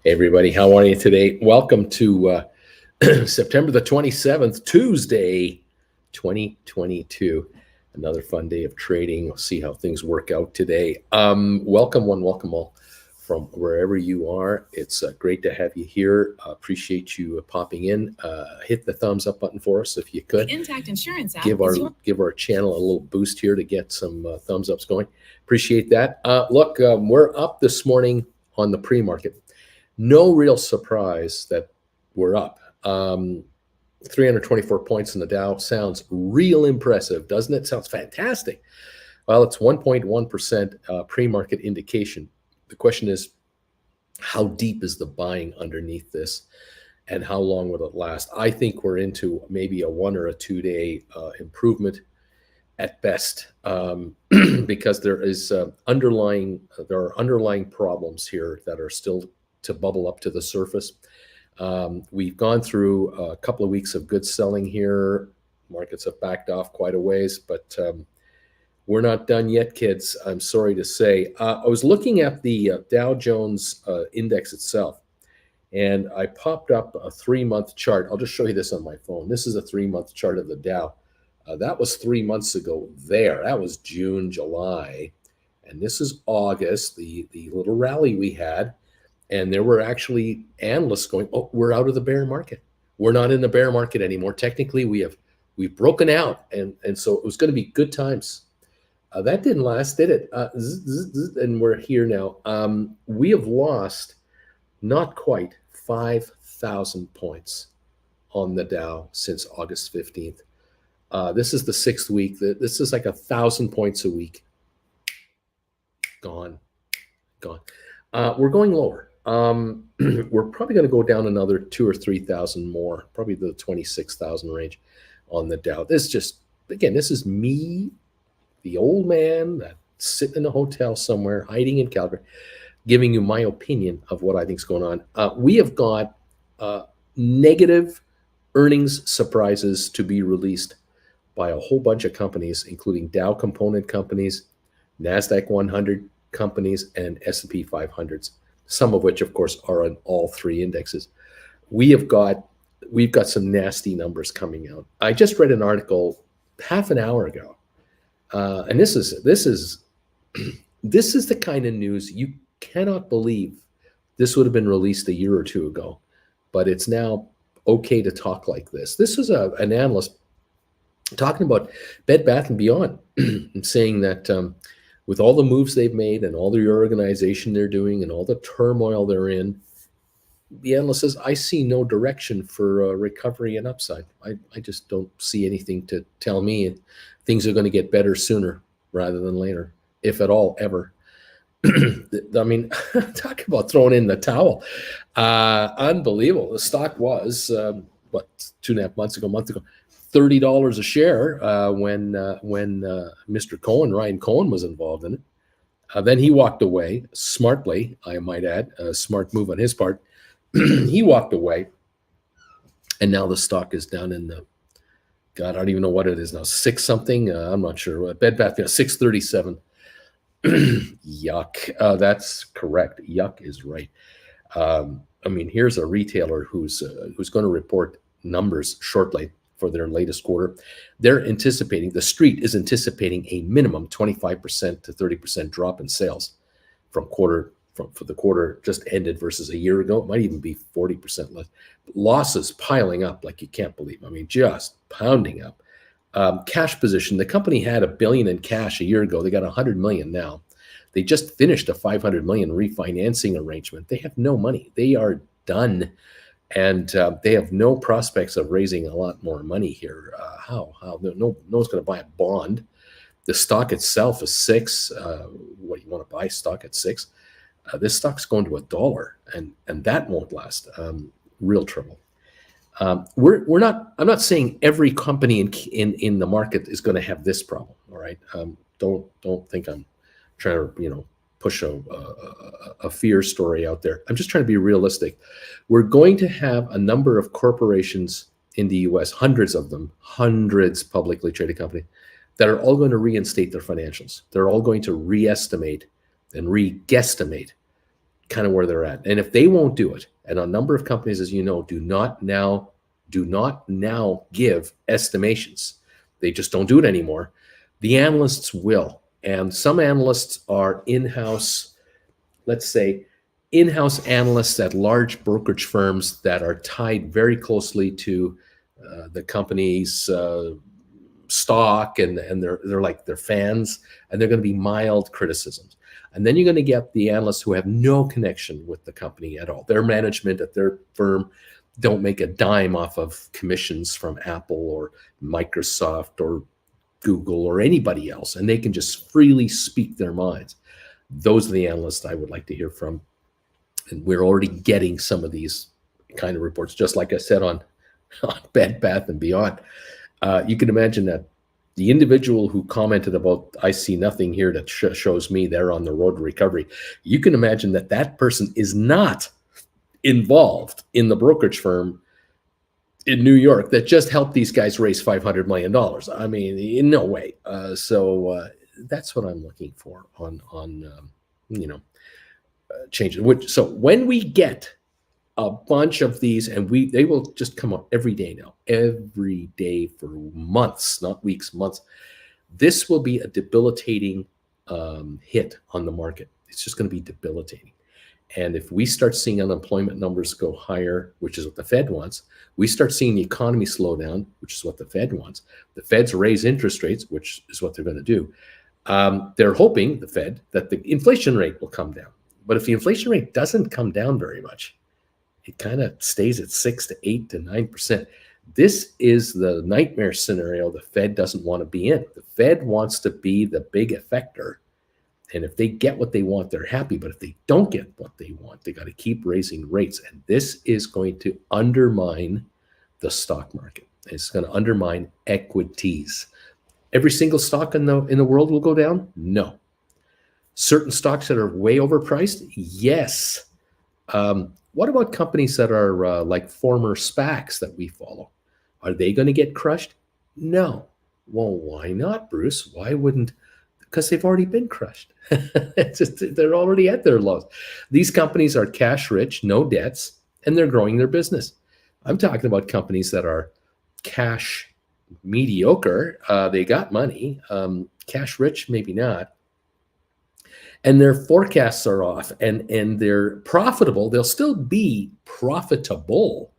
Hey everybody, how are you today? Welcome to September the 27th, Tuesday, 2022. Another fun day of trading. We'll see how things work out today. Welcome all from wherever you are. It's great to have you here. Appreciate you popping in. Hit the thumbs up button for us if you could. The Intact Insurance app Give our channel a little boost here to get some thumbs ups going. Appreciate that. Look, we're up this morning on the pre-market. No real surprise that we're up. 324 points in the Dow sounds real impressive, doesn't it? Sounds fantastic. Well, it's 1.1% pre-market indication. The question is, how deep is the buying underneath this, and how long will it last? I think we're into maybe a 1 or a 2 day improvement at best, because there are underlying problems here that are still to bubble up to the surface. We've gone through a couple of weeks of good selling here. Markets have backed off quite a ways, but we're not done yet, kids. I'm sorry to say. I was looking at the Dow Jones index itself, and I popped up a 3-month chart. I'll just show you this on my phone. This is a 3-month chart of the Dow. That was 3 months ago there. That was June, July. And this is August, the little rally we had. And there were actually analysts going, oh, we're out of the bear market. We're not in the bear market anymore. Technically, we've broken out. And so it was going to be good times. That didn't last, did it? And we're here now. We have lost not quite 5,000 points on the Dow since August 15th. This is the 6th week. This is like 1,000 points a week. Gone. We're going lower. We're probably going to go down another 2,000 or 3,000 more, probably the 26,000 range on the Dow. This is me, the old man that's sitting in a hotel somewhere, hiding in Calgary, giving you my opinion of what I think is going on. We have got negative earnings surprises to be released by a whole bunch of companies, including Dow component companies, NASDAQ 100 companies, and S&P 500s. Some of which, of course, are on all three indexes. We've got some nasty numbers coming out. I just read an article half an hour ago, and this is the kind of news you cannot believe this would have been released a year or two ago, but it's now okay to talk like this. This is an analyst talking about Bed Bath & Beyond, and saying that with all the moves they've made and all the reorganization they're doing and all the turmoil they're in, the analyst says, I see no direction for recovery and upside. I just don't see anything to tell me things are going to get better sooner rather than later, if at all, ever. I mean, talk about throwing in the towel. Unbelievable. The stock was, 2.5 months ago, $30 a share when Mr. Cohen, Ryan Cohen, was involved in it. Then he walked away smartly, I might add, a smart move on his part. He walked away, and now the stock is down in the, God, I don't even know what it is now, 6 something. I'm not sure. Bed Bath, 637. Yuck. That's correct. Yuck is right. I mean, here's a retailer who's going to report numbers shortly for their latest quarter. The street is anticipating a minimum 25% to 30% drop in sales for the quarter just ended versus a year ago. It might even be 40% less. Losses piling up like you can't believe. I mean, just pounding up. Cash position. The company had $1 billion in cash a year ago. They got $100 million now. They just finished a $500 million refinancing arrangement. They have no money. They are done. And they have no prospects of raising a lot more money here. How? No one's going to buy a bond. The stock itself is $6. What, you want to buy stock at $6? This stock's going to $1, and that won't last. Real trouble. I'm not saying every company in the market is going to have this problem. All right. Don't think I'm trying to push a fear story out there. I'm just trying to be realistic. We're going to have a number of corporations in the US, hundreds of them, hundreds publicly traded companies, that are all going to reinstate their financials. They're all going to reestimate and re-guesstimate kind of where they're at. And if they won't do it, and a number of companies, as you know, do not now give estimations. They just don't do it anymore. The analysts will. And some analysts are in-house, let's say, in-house analysts at large brokerage firms that are tied very closely to the company's stock, and they're like their fans, and they're going to be mild criticisms. And then you're going to get the analysts who have no connection with the company at all. Their management at their firm don't make a dime off of commissions from Apple or Microsoft or Google or anybody else, and they can just freely speak their minds. Those are the analysts I would like to hear from. And we're already getting some of these kind of reports, just like I said on Bed Bath & Beyond. You can imagine that the individual who commented about, I see nothing here that shows me they're on the road to recovery. You can imagine that that person is not involved in the brokerage firm in New York that just helped these guys raise $500 million. I mean, in no way. So that's what I'm looking for on changes. So when we get a bunch of these, and they will just come up every day now, every day for months, not weeks, months. This will be a debilitating hit on the market. It's just going to be debilitating. And if we start seeing unemployment numbers go higher, which is what the Fed wants, we start seeing the economy slow down, which is what the Fed wants. The Feds raise interest rates, which is what they're going to do. They're hoping, the Fed, that the inflation rate will come down. But if the inflation rate doesn't come down very much, it kind of stays at 6 to 8 to 9%. This is the nightmare scenario the Fed doesn't want to be in. The Fed wants to be the big effector. And if they get what they want, they're happy. But if they don't get what they want, they got to keep raising rates. And this is going to undermine the stock market. It's going to undermine equities. Every single stock in the world will go down? No. Certain stocks that are way overpriced? Yes. What about companies that are like former SPACs that we follow? Are they going to get crushed? No. Well, why not, Bruce? Why wouldn't? Because they've already been crushed. They're already at their lows. These companies are cash rich, no debts, and they're growing their business. I'm talking about companies that are cash mediocre. They got money. Cash rich, maybe not. And their forecasts are off, and they're profitable. They'll still be profitable,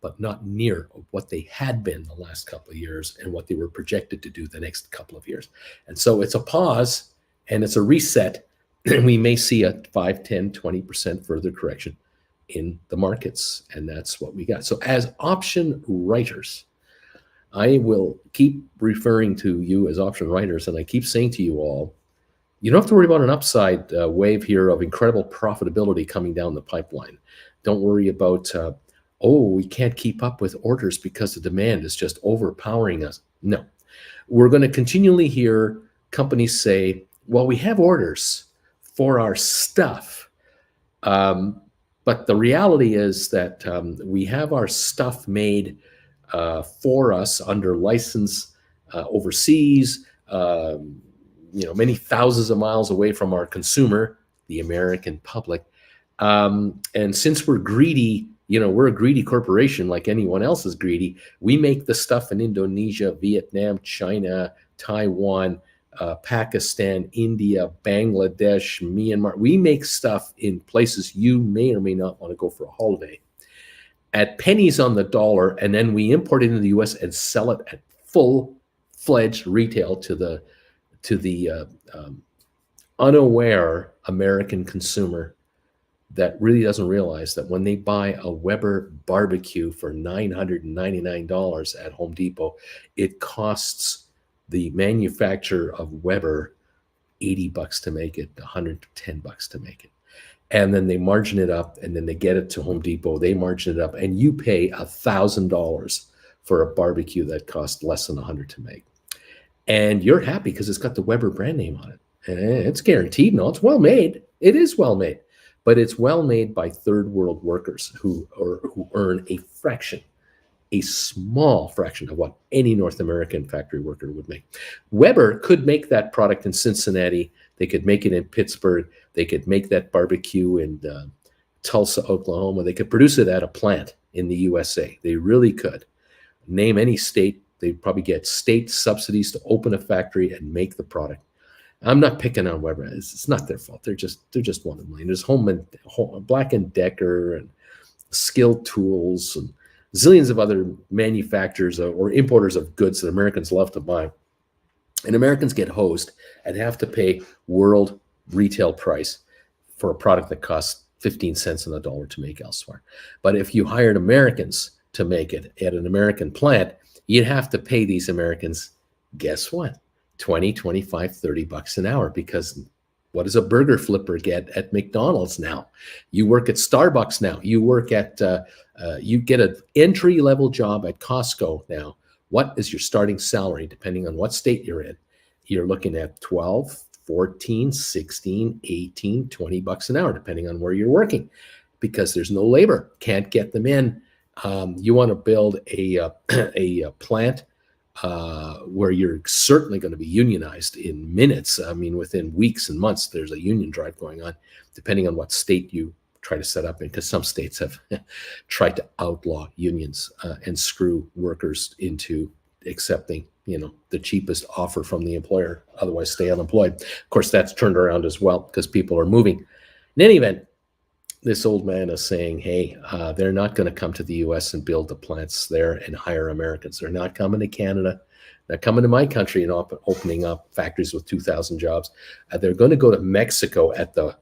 but not near what they had been the last couple of years and what they were projected to do the next couple of years. And so it's a pause and it's a reset. And we may see a 5, 10, 20% further correction in the markets. And that's what we got. So as option writers, I will keep referring to you as option writers. And I keep saying to you all, you don't have to worry about an upside wave here of incredible profitability coming down the pipeline. Don't worry about, we can't keep up with orders because the demand is just overpowering us. No. We're going to continually hear companies say, well, we have orders for our stuff. But the reality is that we have our stuff made for us under license overseas, many thousands of miles away from our consumer, the American public. And since we're greedy, we're a greedy corporation like anyone else is greedy. We make the stuff in Indonesia, Vietnam, China, Taiwan, Pakistan, India, Bangladesh, Myanmar. We make stuff in places you may or may not want to go for a holiday at pennies on the dollar, and then we import it into the U.S. and sell it at full-fledged retail to the unaware American consumer that really doesn't realize that when they buy a Weber barbecue for $999 at Home Depot, it costs the manufacturer of Weber $80 to make it, $110 to make it. And then they margin it up, and then they get it to Home Depot, they margin it up, and you pay $1,000 for a barbecue that costs less than $100 to make. And you're happy because it's got the Weber brand name on it. And it's guaranteed. No, it's well made. It is well made. But it's well made by third world workers who earn a small fraction of what any North American factory worker would make. Weber could make that product in Cincinnati They could make it in Pittsburgh. They could make that barbecue in Tulsa, Oklahoma. They could produce it at a plant in the USA. They really could. Name any state, they'd probably get state subsidies to open a factory and make the product. I'm not picking on Weber. It's not their fault. They're just one of mine. There's Black and Decker and Skilled Tools and zillions of other manufacturers or importers of goods that Americans love to buy. And Americans get hosed and have to pay world retail price for a product that costs 15 cents on the dollar to make elsewhere. But if you hired Americans to make it at an American plant, you'd have to pay these Americans, guess what? 20, 25, 30 bucks an hour, because what does a burger flipper get at McDonald's now? You work at Starbucks now. You work at, you get an entry-level job at Costco now. What is your starting salary, depending on what state you're in? You're looking at 12, 14, 16, 18, 20 bucks an hour, depending on where you're working, because there's no labor, can't get them in. You want to build a plant where you're certainly going to be unionized in minutes. I mean, within weeks and months, there's a union drive going on, depending on what state you try to set up in, because some states have tried to outlaw unions and screw workers into accepting, the cheapest offer from the employer, otherwise stay unemployed. Of course, that's turned around as well because people are moving. In any event, this old man is saying, hey, they're not going to come to the U.S. and build the plants there and hire Americans. They're not coming to Canada. They're coming to my country and opening up factories with 2,000 jobs. They're going to go to Mexico at the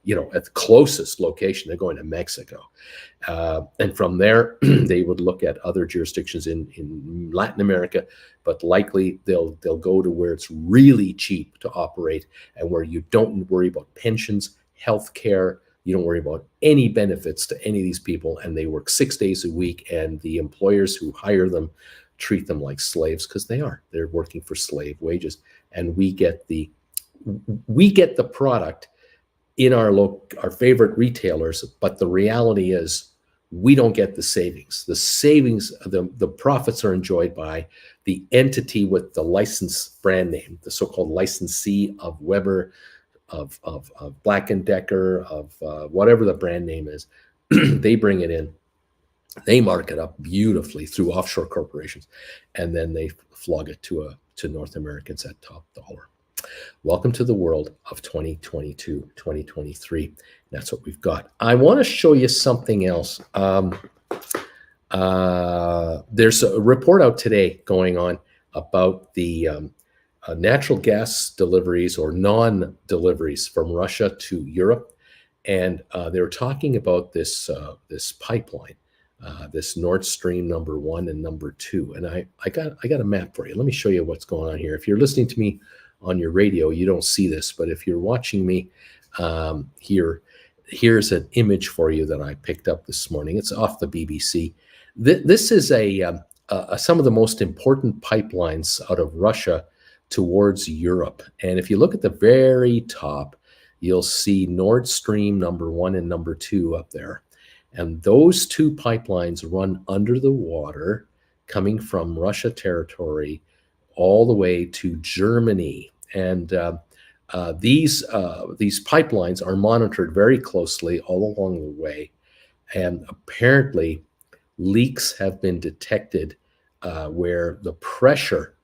closest location. They're going to Mexico. And from there, they would look at other jurisdictions in Latin America, but likely they'll go to where it's really cheap to operate and where you don't worry about pensions, health care. You don't worry about any benefits to any of these people, and they work 6 days a week, and the employers who hire them treat them like slaves, because they're working for slave wages, and we get the product in our favorite retailers, but the reality is we don't get the savings. The savings, the profits are enjoyed by the entity with the licensed brand name, the so-called licensee of Weber, of Black and Decker, of whatever the brand name is. They bring it in, they mark it up beautifully through offshore corporations, and then they flog it to North Americans at top dollar. Welcome to the world of 2022, 2023. That's what we've got. I want to show you something else. There's a report out today going on about the natural gas deliveries or non-deliveries from Russia to Europe, and they were talking about this pipeline, this Nord Stream number 1 and number 2. And I got a map for you. Let me show you what's going on here. If you're listening to me on your radio, you don't see this, but if you're watching me here's an image for you that I picked up this morning. It's off the BBC. This is some of the most important pipelines out of Russia towards Europe. And if you look at the very top, you'll see Nord Stream number 1 and number 2 up there. And those two pipelines run under the water, coming from Russia territory all the way to Germany. And these pipelines are monitored very closely all along the way. And apparently leaks have been detected where the pressure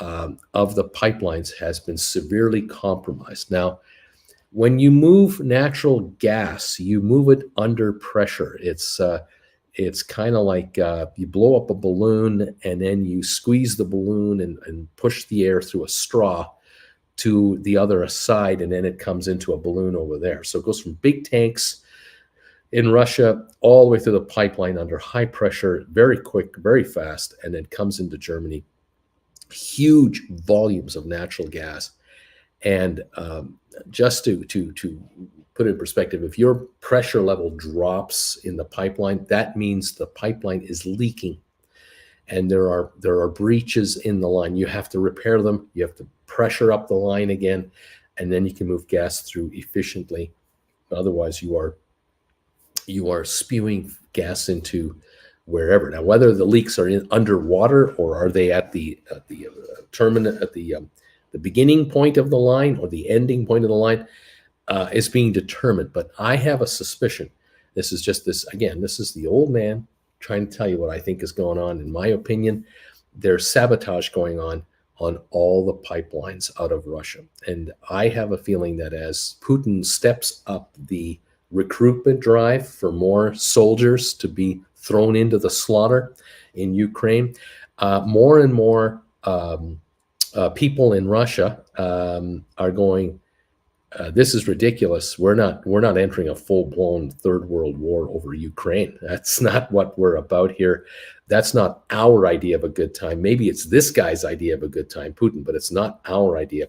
of the pipelines has been severely compromised. Now, when you move natural gas, you move it under pressure. It's kind of like you blow up a balloon and then you squeeze the balloon and push the air through a straw to the other side, and then it comes into a balloon over there. So it goes from big tanks in Russia all the way through the pipeline under high pressure, very quick, very fast, and then comes into Germany. Huge volumes of natural gas. And just to put it in perspective, if your pressure level drops in the pipeline, that means the pipeline is leaking, and there are breaches in the line. You have to repair them. You have to pressure up the line again, and then you can move gas through efficiently. Otherwise, you are spewing gas into wherever. Now, whether the leaks are underwater or are they at the terminal, at the The beginning point of the line or the ending point of the line is being determined. But I have a suspicion. This is just this, again, this is the old man trying to tell you what I think is going on. In my opinion, there's sabotage going on all the pipelines out of Russia. And I have a feeling that as Putin steps up the recruitment drive for more soldiers to be thrown into the slaughter in Ukraine, more and more people in Russia are going, this is ridiculous. We're not entering a full-blown third world war over Ukraine. That's not what we're about here. That's not our idea of a good time. Maybe it's this guy's idea of a good time, Putin, but it's not our idea.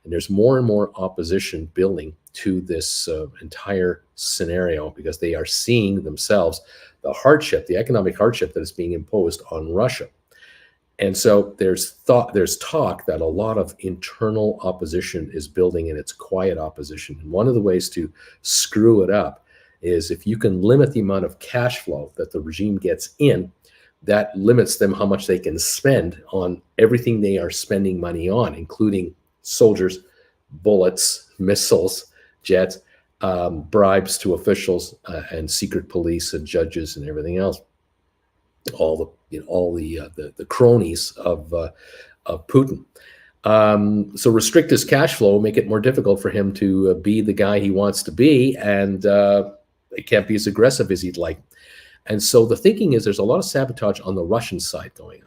And there's more and more opposition building to this entire scenario because they are seeing themselves the hardship, the economic hardship that is being imposed on Russia. And so there's talk that a lot of internal opposition is building, and it's quiet opposition. And one of the ways to screw it up is if you can limit the amount of cash flow that the regime gets in, that limits them how much they can spend on everything they are spending money on, including soldiers, bullets, missiles, jets, bribes to officials, and secret police and judges and everything else. All the cronies of Putin. So restrict his cash flow, make it more difficult for him to be the guy he wants to be, and it can't be as aggressive as he'd like. And so the thinking is there's a lot of sabotage on the Russian side going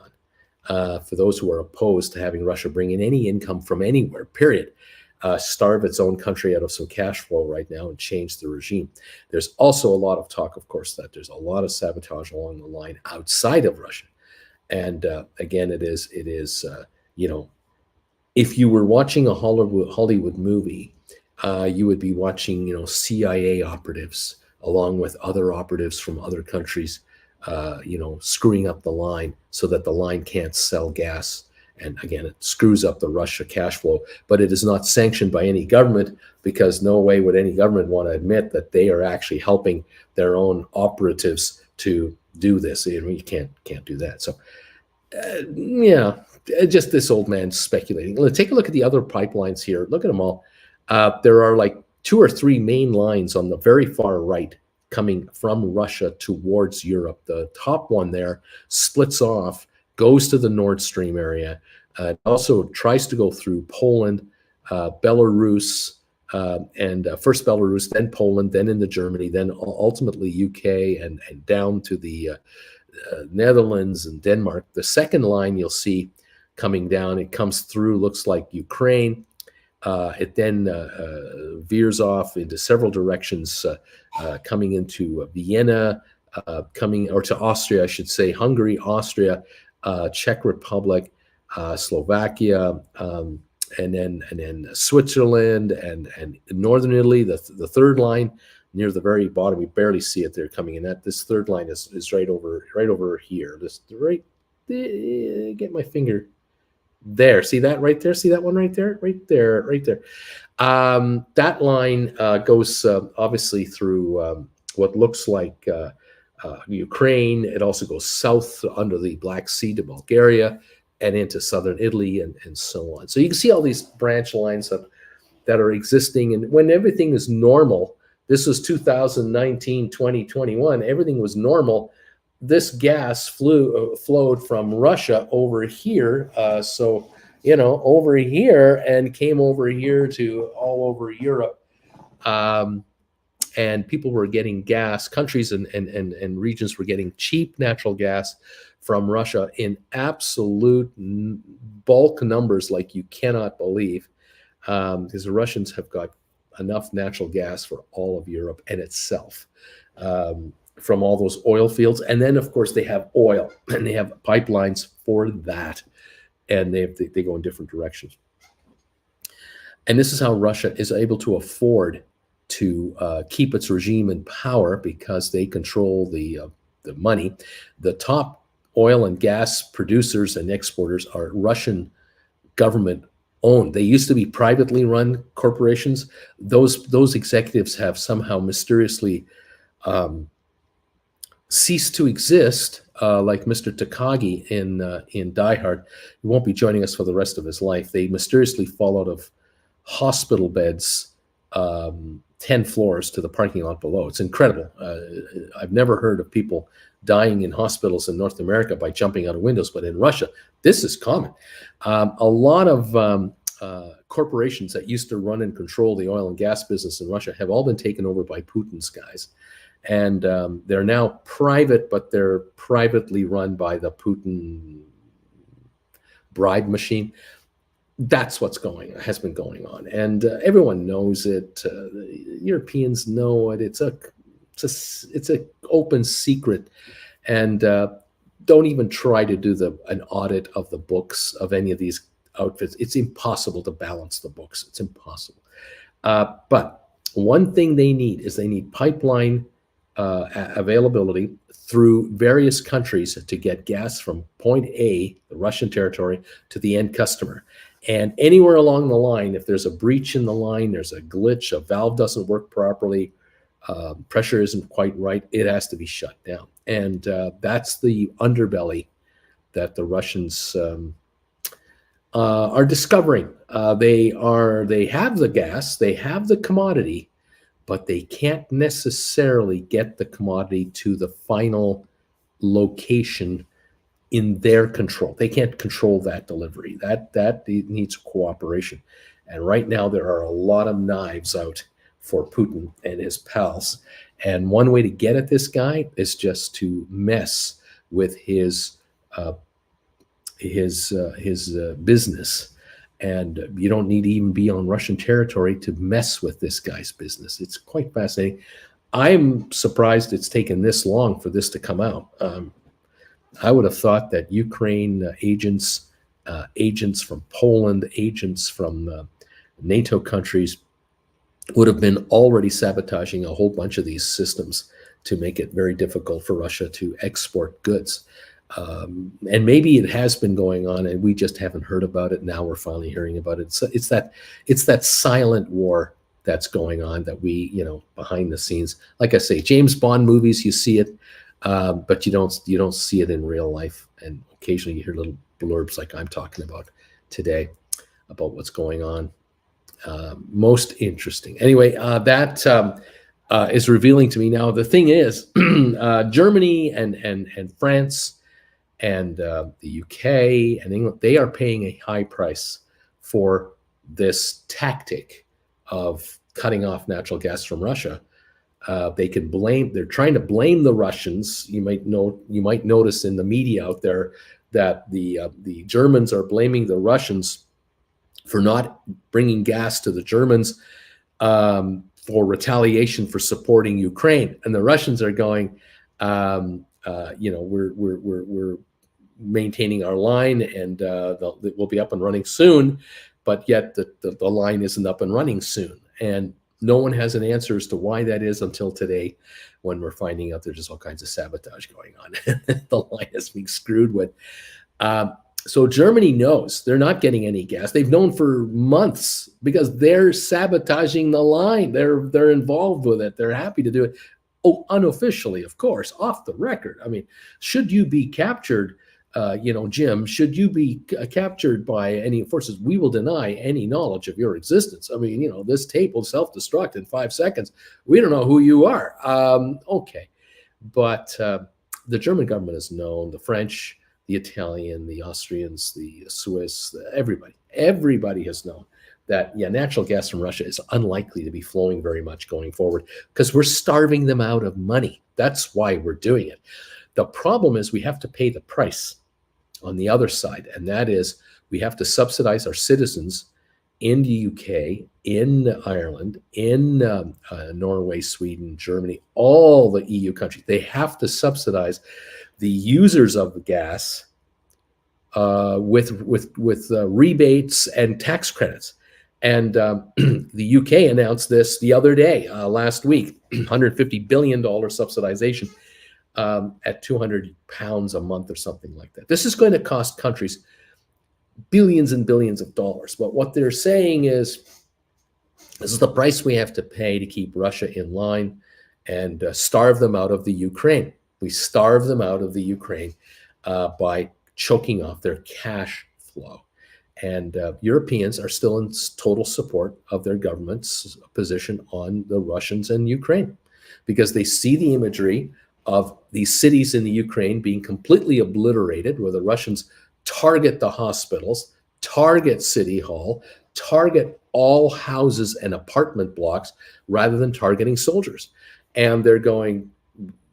on for those who are opposed to having Russia bring in any income from anywhere, period. Starve its own country out of some cash flow right now and change the regime. There's also a lot of talk, of course, that there's a lot of sabotage along the line outside of Russia. And again, it is if you were watching a Hollywood movie, you would be watching, CIA operatives along with other operatives from other countries, screwing up the line so that the line can't sell gas. And again, it screws up the Russia cash flow, but it is not sanctioned by any government because no way would any government want to admit that they are actually helping their own operatives to do this. You can't do that. So, just this old man speculating. Let's take a look at the other pipelines here. Look at them all. There are like 2 or 3 main lines on the very far right coming from Russia towards Europe. The top one there splits off, goes to the Nord Stream area. It also tries to go through Poland, Belarus, and first Belarus, then Poland, then into Germany, then ultimately UK, and down to the Netherlands and Denmark. The second line you'll see coming down, it comes through, looks like Ukraine. It then veers off into several directions, coming into Vienna, to Austria, I should say, Hungary, Austria, Czech Republic, Slovakia, and then Switzerland and Northern Italy. The third line near the very bottom, we barely see it there coming in. This third line is right over here. Get my finger there. See that right there? See that one right there? Right there. That line goes obviously through what looks like Ukraine. It also goes south under the Black Sea to Bulgaria and into southern Italy and so on. So you can see all these branch lines that are existing. And when everything is normal, this was 2019, 2021, everything was normal. This gas flowed from Russia over here. Over here and came over here to all over Europe. And people were getting gas, countries and regions were getting cheap natural gas from Russia in absolute bulk numbers like you cannot believe, because the Russians have got enough natural gas for all of Europe and itself, from all those oil fields. And then, of course, they have oil and they have pipelines for that. And they go in different directions. And this is how Russia is able to afford to keep its regime in power, because they control the money. The top oil and gas producers and exporters are Russian government owned. They used to be privately run corporations. Those executives have somehow mysteriously cease to exist, like Mr. Takagi in Die Hard. He won't be joining us for the rest of his life. They mysteriously fall out of hospital beds 10 floors to the parking lot below. It's incredible. I've never heard of people dying in hospitals in North America by jumping out of windows, but in Russia, this is common. A lot of corporations that used to run and control the oil and gas business in Russia have all been taken over by Putin's guys. And they're now private, but they're privately run by the Putin bribe machine. That's what's has been going on, and everyone knows it. Europeans know it. It's a open secret, and don't even try to do an audit of the books of any of these outfits. It's impossible to balance the books. It's impossible. But one thing they need pipeline availability through various countries to get gas from point A, the Russian territory, to the end customer. And anywhere along the line, if there's a breach in the line, there's a glitch, a valve doesn't work properly, pressure isn't quite right, it has to be shut down. And that's the underbelly that the Russians are discovering. They have the gas, they have the commodity, but they can't necessarily get the commodity to the final location in their control. They can't control that delivery. That needs cooperation. And right now there are a lot of knives out for Putin and his pals. And one way to get at this guy is just to mess with his business. And you don't need to even be on Russian territory to mess with this guy's business. It's quite fascinating. I'm surprised it's taken this long for this to come out. I would have thought that Ukraine agents from Poland, agents from NATO countries would have been already sabotaging a whole bunch of these systems to make it very difficult for Russia to export goods. And maybe it has been going on and we just haven't heard about it. Now we're finally hearing about it. So it's that silent war that's going on that we, behind the scenes, like I say, James Bond movies, you see it, but you don't see it in real life. And occasionally you hear little blurbs like I'm talking about today about what's going on. Most interesting. Anyway, that is revealing to me now. The thing is, Germany and France and the UK and England, they are paying a high price for this tactic of cutting off natural gas from Russia. They're trying to blame the Russians. You might notice in the media out there that the Germans are blaming the Russians for not bringing gas to the Germans for retaliation for supporting Ukraine. And the Russians are going, we're maintaining our line and we'll be up and running soon, but yet the line isn't up and running soon. And no one has an answer as to why that is until today, when we're finding out there's just all kinds of sabotage going on. The line is being screwed with. So Germany knows they're not getting any gas. They've known for months because they're sabotaging the line. They're involved with it. They're happy to do it. Oh, unofficially, of course, off the record. I mean, should you be captured, Jim, should you be captured by any forces, we will deny any knowledge of your existence. I mean, this tape will self-destruct in 5 seconds. We don't know who you are. Okay. But the German government has known, the French, the Italian, the Austrians, the Swiss, everybody has known that, natural gas from Russia is unlikely to be flowing very much going forward because we're starving them out of money. That's why we're doing it. The problem is we have to pay the price on the other side, and that is we have to subsidize our citizens in the UK, in Ireland, in Norway, Sweden, Germany, all the EU countries. They have to subsidize the users of the gas with rebates and tax credits. And the UK announced this the other day, last week, $150 billion subsidization at £200 a month or something like that. This is going to cost countries billions and billions of dollars. But what they're saying is, this is the price we have to pay to keep Russia in line and starve them out of the Ukraine. We starve them out of the Ukraine by choking off their cash flow. And Europeans are still in total support of their government's position on the Russians and Ukraine, because they see the imagery of these cities in the Ukraine being completely obliterated, where the Russians target the hospitals, target City Hall, target all houses and apartment blocks rather than targeting soldiers. And they're going,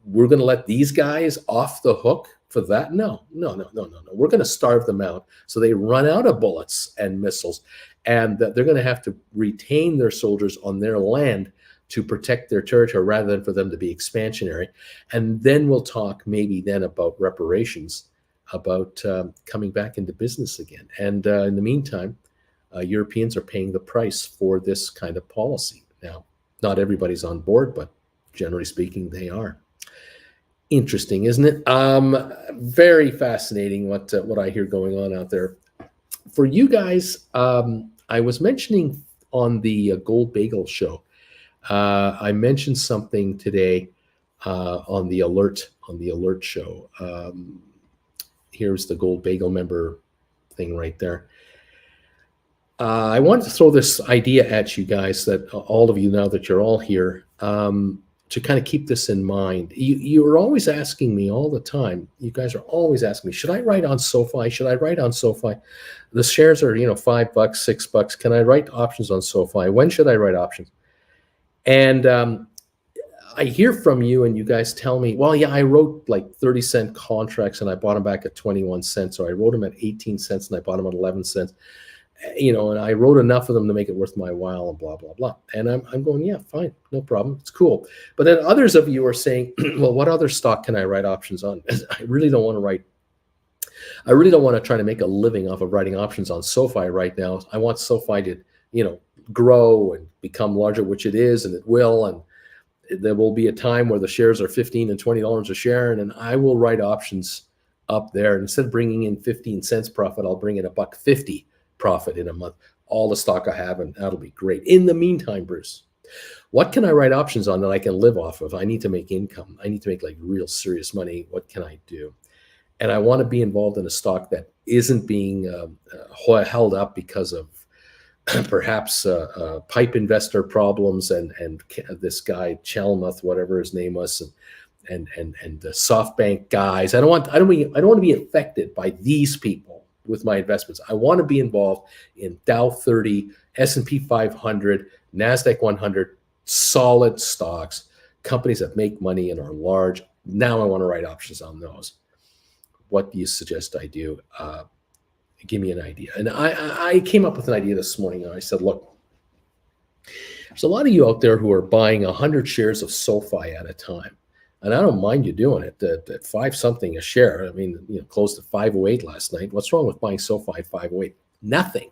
we're going to let these guys off the hook for that? No. We're going to starve them out so they run out of bullets and missiles, and that they're going to have to retain their soldiers on their land to protect their territory rather than for them to be expansionary. And then we'll talk maybe then about reparations, about coming back into business again. And in the meantime, Europeans are paying the price for this kind of policy. Now, not everybody's on board, but generally speaking, they are. Interesting, isn't it? Very fascinating what I hear going on out there. For you guys, I was mentioning on the Gold Bagel show, I mentioned something today on the alert show. Here's the Gold Bagel member thing right there. I wanted to throw this idea at you guys, that all of you, now that you're all here, to kind of keep this in mind. You are always asking me all the time. You guys are always asking me, should I write on SoFi? Should I write on SoFi? The shares are, $5, $6. Can I write options on SoFi? When should I write options? And I hear from you, and you guys tell me, well, yeah, I wrote like 30-cent contracts and I bought them back at 21 cents. Or I wrote them at 18 cents and I bought them at 11 cents. And I wrote enough of them to make it worth my while, and blah, blah, blah. And I'm going, yeah, fine, no problem. It's cool. But then others of you are saying, well, what other stock can I write options on? I really don't want to try to make a living off of writing options on SoFi right now. I want SoFi to, grow and become larger, which it is, and it will. And there will be a time where the shares are $15 and $20 a share, and I will write options up there. And instead of bringing in 15 cents profit, I'll bring in $1.50 profit in a month, all the stock I have, and that'll be great. In the meantime, Bruce, what can I write options on that I can live off of? I need to make income. I need to make like real serious money. What can I do? And I want to be involved in a stock that isn't being held up because of perhaps pipe investor problems and this guy Chalmuth, whatever his name was, and the SoftBank guys. I don't want to be affected by these people with my investments. I want to be involved in Dow 30, S&P 500, NASDAQ 100, solid stocks, companies that make money and are large. Now I want to write options on those. What do you suggest I do? Give me an idea. And I came up with an idea this morning. I said, look, there's a lot of you out there who are buying 100 shares of SoFi at a time. And I don't mind you doing it at 5 something a share. I mean, close to 508 last night. What's wrong with buying SoFi at 508? Nothing.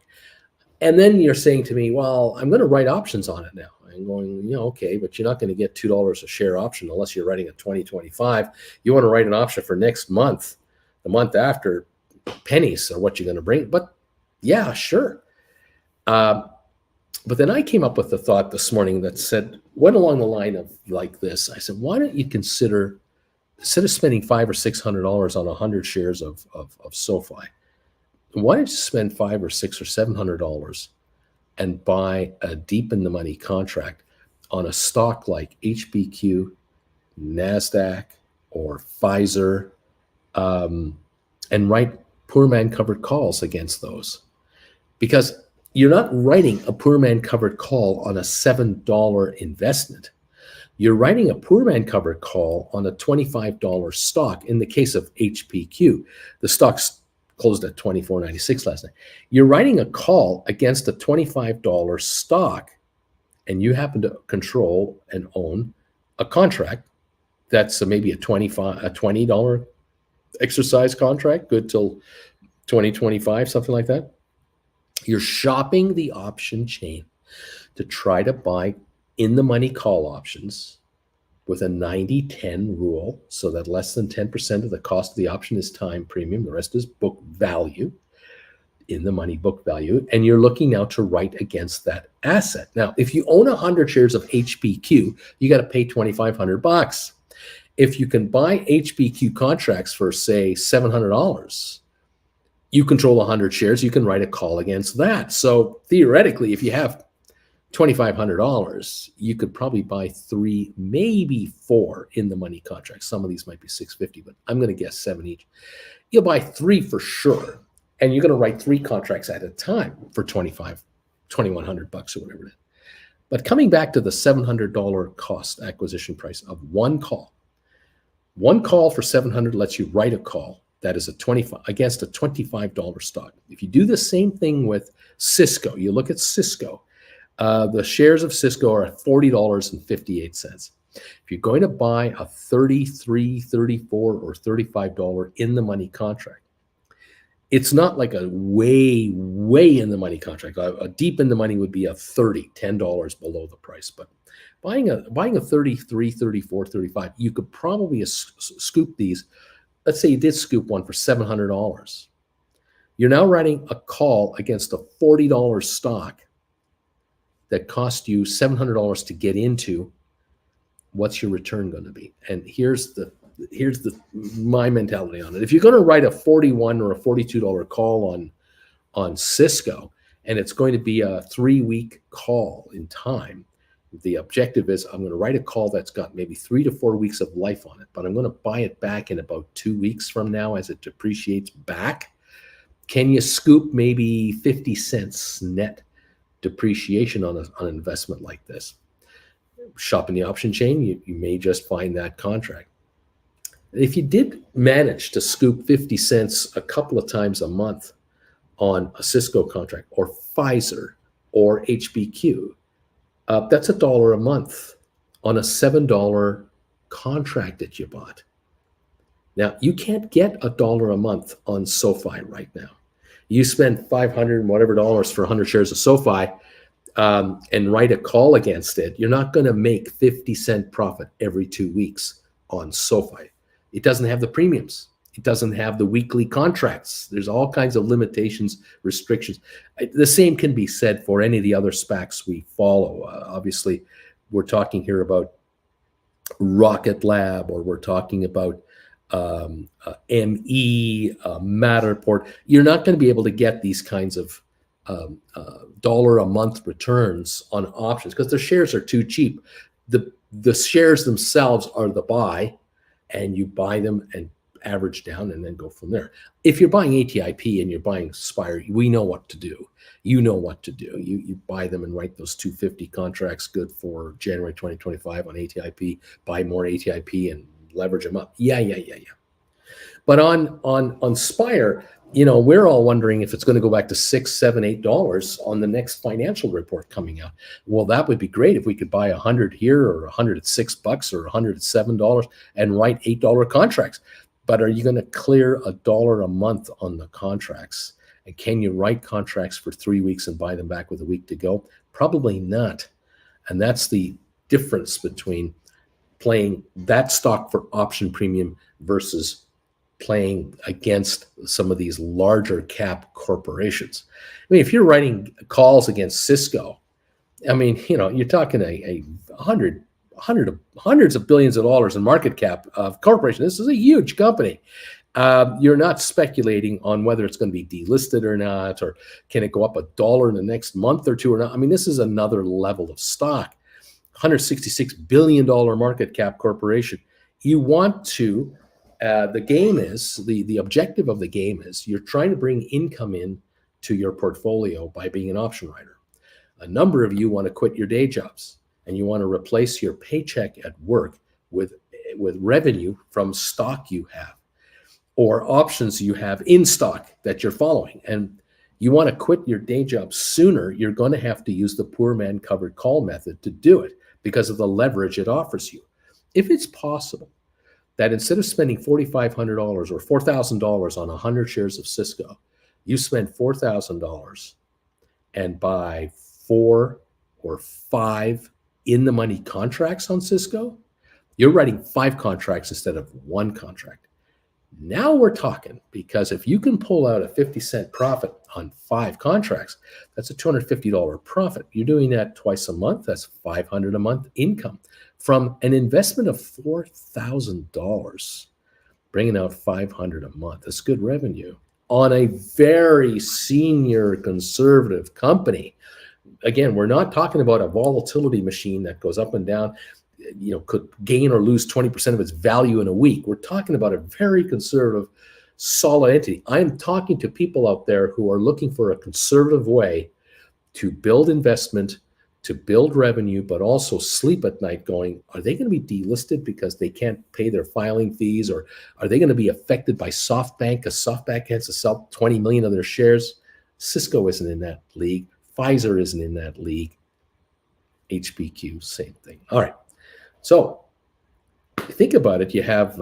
And then you're saying to me, well, I'm going to write options on it now. I'm going, okay, but you're not going to get $2 a share option unless you're writing a 2025. You want to write an option for next month, the month after, pennies are what you're going to bring. But yeah, sure. But then I came up with a thought this morning that went along the line of like this. I said, why don't you consider, instead of spending $500 or $600 on 100 shares of SoFi, why don't you spend $500 or $600 or $700 and buy a deep in the money contract on a stock like HBQ, NASDAQ, or Pfizer, and write poor man covered calls against those? Because you're not writing a poor man covered call on a $7 investment. You're writing a poor man covered call on a $25 stock. In the case of HPQ, the stock's closed at $24.96 last night. You're writing a call against a $25 stock, and you happen to control and own a contract that's maybe a $20 exercise contract, good till 2025, something like that. You're shopping the option chain to try to buy in the money call options with a 90-10 rule, so that less than 10% of the cost of the option is time premium. The rest is book value, in the money book value. And you're looking now to write against that asset. Now, if you own 100 shares of HPQ, you got to pay $2,500. If you can buy HBQ contracts for, say, $700, you control 100 shares, you can write a call against that. So theoretically, if you have $2,500, you could probably buy 3, maybe 4 in the money contracts. Some of these might be $650, but I'm going to guess 7 each. You'll buy 3 for sure, and you're going to write 3 contracts at a time for $2,100 or whatever it is. But coming back to the $700 cost acquisition price of one call for $700 lets you write a call that is against a $25 stock. If you do the same thing with Cisco, you look at Cisco, the shares of Cisco are at $40.58. If you're going to buy a $33, $34, or $35 in the money contract, it's not like a way, way in the money contract. A deep in the money would be a $10 below the price. But buying a 33, 34, 35, you could probably scoop these. Let's say you did scoop one for $700. You're now writing a call against a $40 stock that cost you $700 to get into. What's your return going to be? And here's my mentality on it. If you're going to write a $41 or a $42 call on Cisco, and it's going to be a 3-week call in time, the objective is I'm going to write a call that's got maybe 3 to 4 weeks of life on it, but I'm going to buy it back in about 2 weeks from now as it depreciates back. Can you scoop maybe 50 cents net depreciation on an investment like this? Shop in the option chain, you may just find that contract. If you did manage to scoop 50 cents a couple of times a month on a Cisco contract or Pfizer or HBQ, that's $1 a month on a $7 contract that you bought. Now, you can't get $1 a month on SoFi right now. You spend $500 and whatever dollars for 100 shares of SoFi and write a call against it, you're not going to make 50-cent profit every 2 weeks on SoFi. It doesn't have the premiums. It doesn't have the weekly contracts. There's all kinds of limitations, restrictions. The same can be said for any of the other SPACs we follow. Obviously, we're talking here about Rocket Lab, or we're talking about ME, Matterport. You're not going to be able to get these kinds of dollar a month returns on options because the shares are too cheap. The shares themselves are the buy, and you buy them and average down and then go from there. If you're buying ATIP and you're buying Spire, we know what to do. You know what to do. You buy them and write those 250 contracts good for January 2025 on ATIP, buy more ATIP and leverage them up. Yeah. But on Spire, we're all wondering if it's going to go back to $6, $7, $8 on the next financial report coming out. Well, that would be great if we could buy 100 here or 100 at $6 or 100 at $7 and write $8 contracts. But are you going to clear $1 a month on the contracts? And can you write contracts for 3 weeks and buy them back with a week to go? Probably not. And that's the difference between playing that stock for option premium versus playing against some of these larger cap corporations. I mean, if you're writing calls against Cisco, I mean, you're talking a hundreds of billions of dollars in market cap of corporation. This is a huge company. You're not speculating on whether it's going to be delisted or not, or can it go up $1 in the next month or two or not. I mean, this is another level of stock. $166 billion market cap corporation. You want to, the game is, the objective of the game is you're trying to bring income in to your portfolio by being an option writer. A number of you want to quit your day jobs and you want to replace your paycheck at work with revenue from stock you have or options you have in stock that you're following. And you want to quit your day job sooner, you're going to have to use the poor man covered call method to do it because of the leverage it offers you. If it's possible that instead of spending $4,500 or $4,000 on 100 shares of Cisco, you spend $4,000 and buy 4 or 5 in the money contracts on Cisco, you're writing 5 contracts instead of 1 contract. Now we're talking, because if you can pull out a 50-cent profit on 5 contracts, that's a $250 profit. You're doing that twice a month. That's $500 a month income. from an investment of $4,000, bringing out $500 a month. That's good revenue on a very senior conservative company. Again, we're not talking about a volatility machine that goes up and down, could gain or lose 20% of its value in a week. We're talking about a very conservative, solid entity. I'm talking to people out there who are looking for a conservative way to build investment, to build revenue, but also sleep at night going, are they going to be delisted because they can't pay their filing fees? Or are they going to be affected by SoftBank because SoftBank has to sell 20 million of their shares? Cisco isn't in that league. Pfizer isn't in that league. HBQ, same thing. All right. So think about it. You have,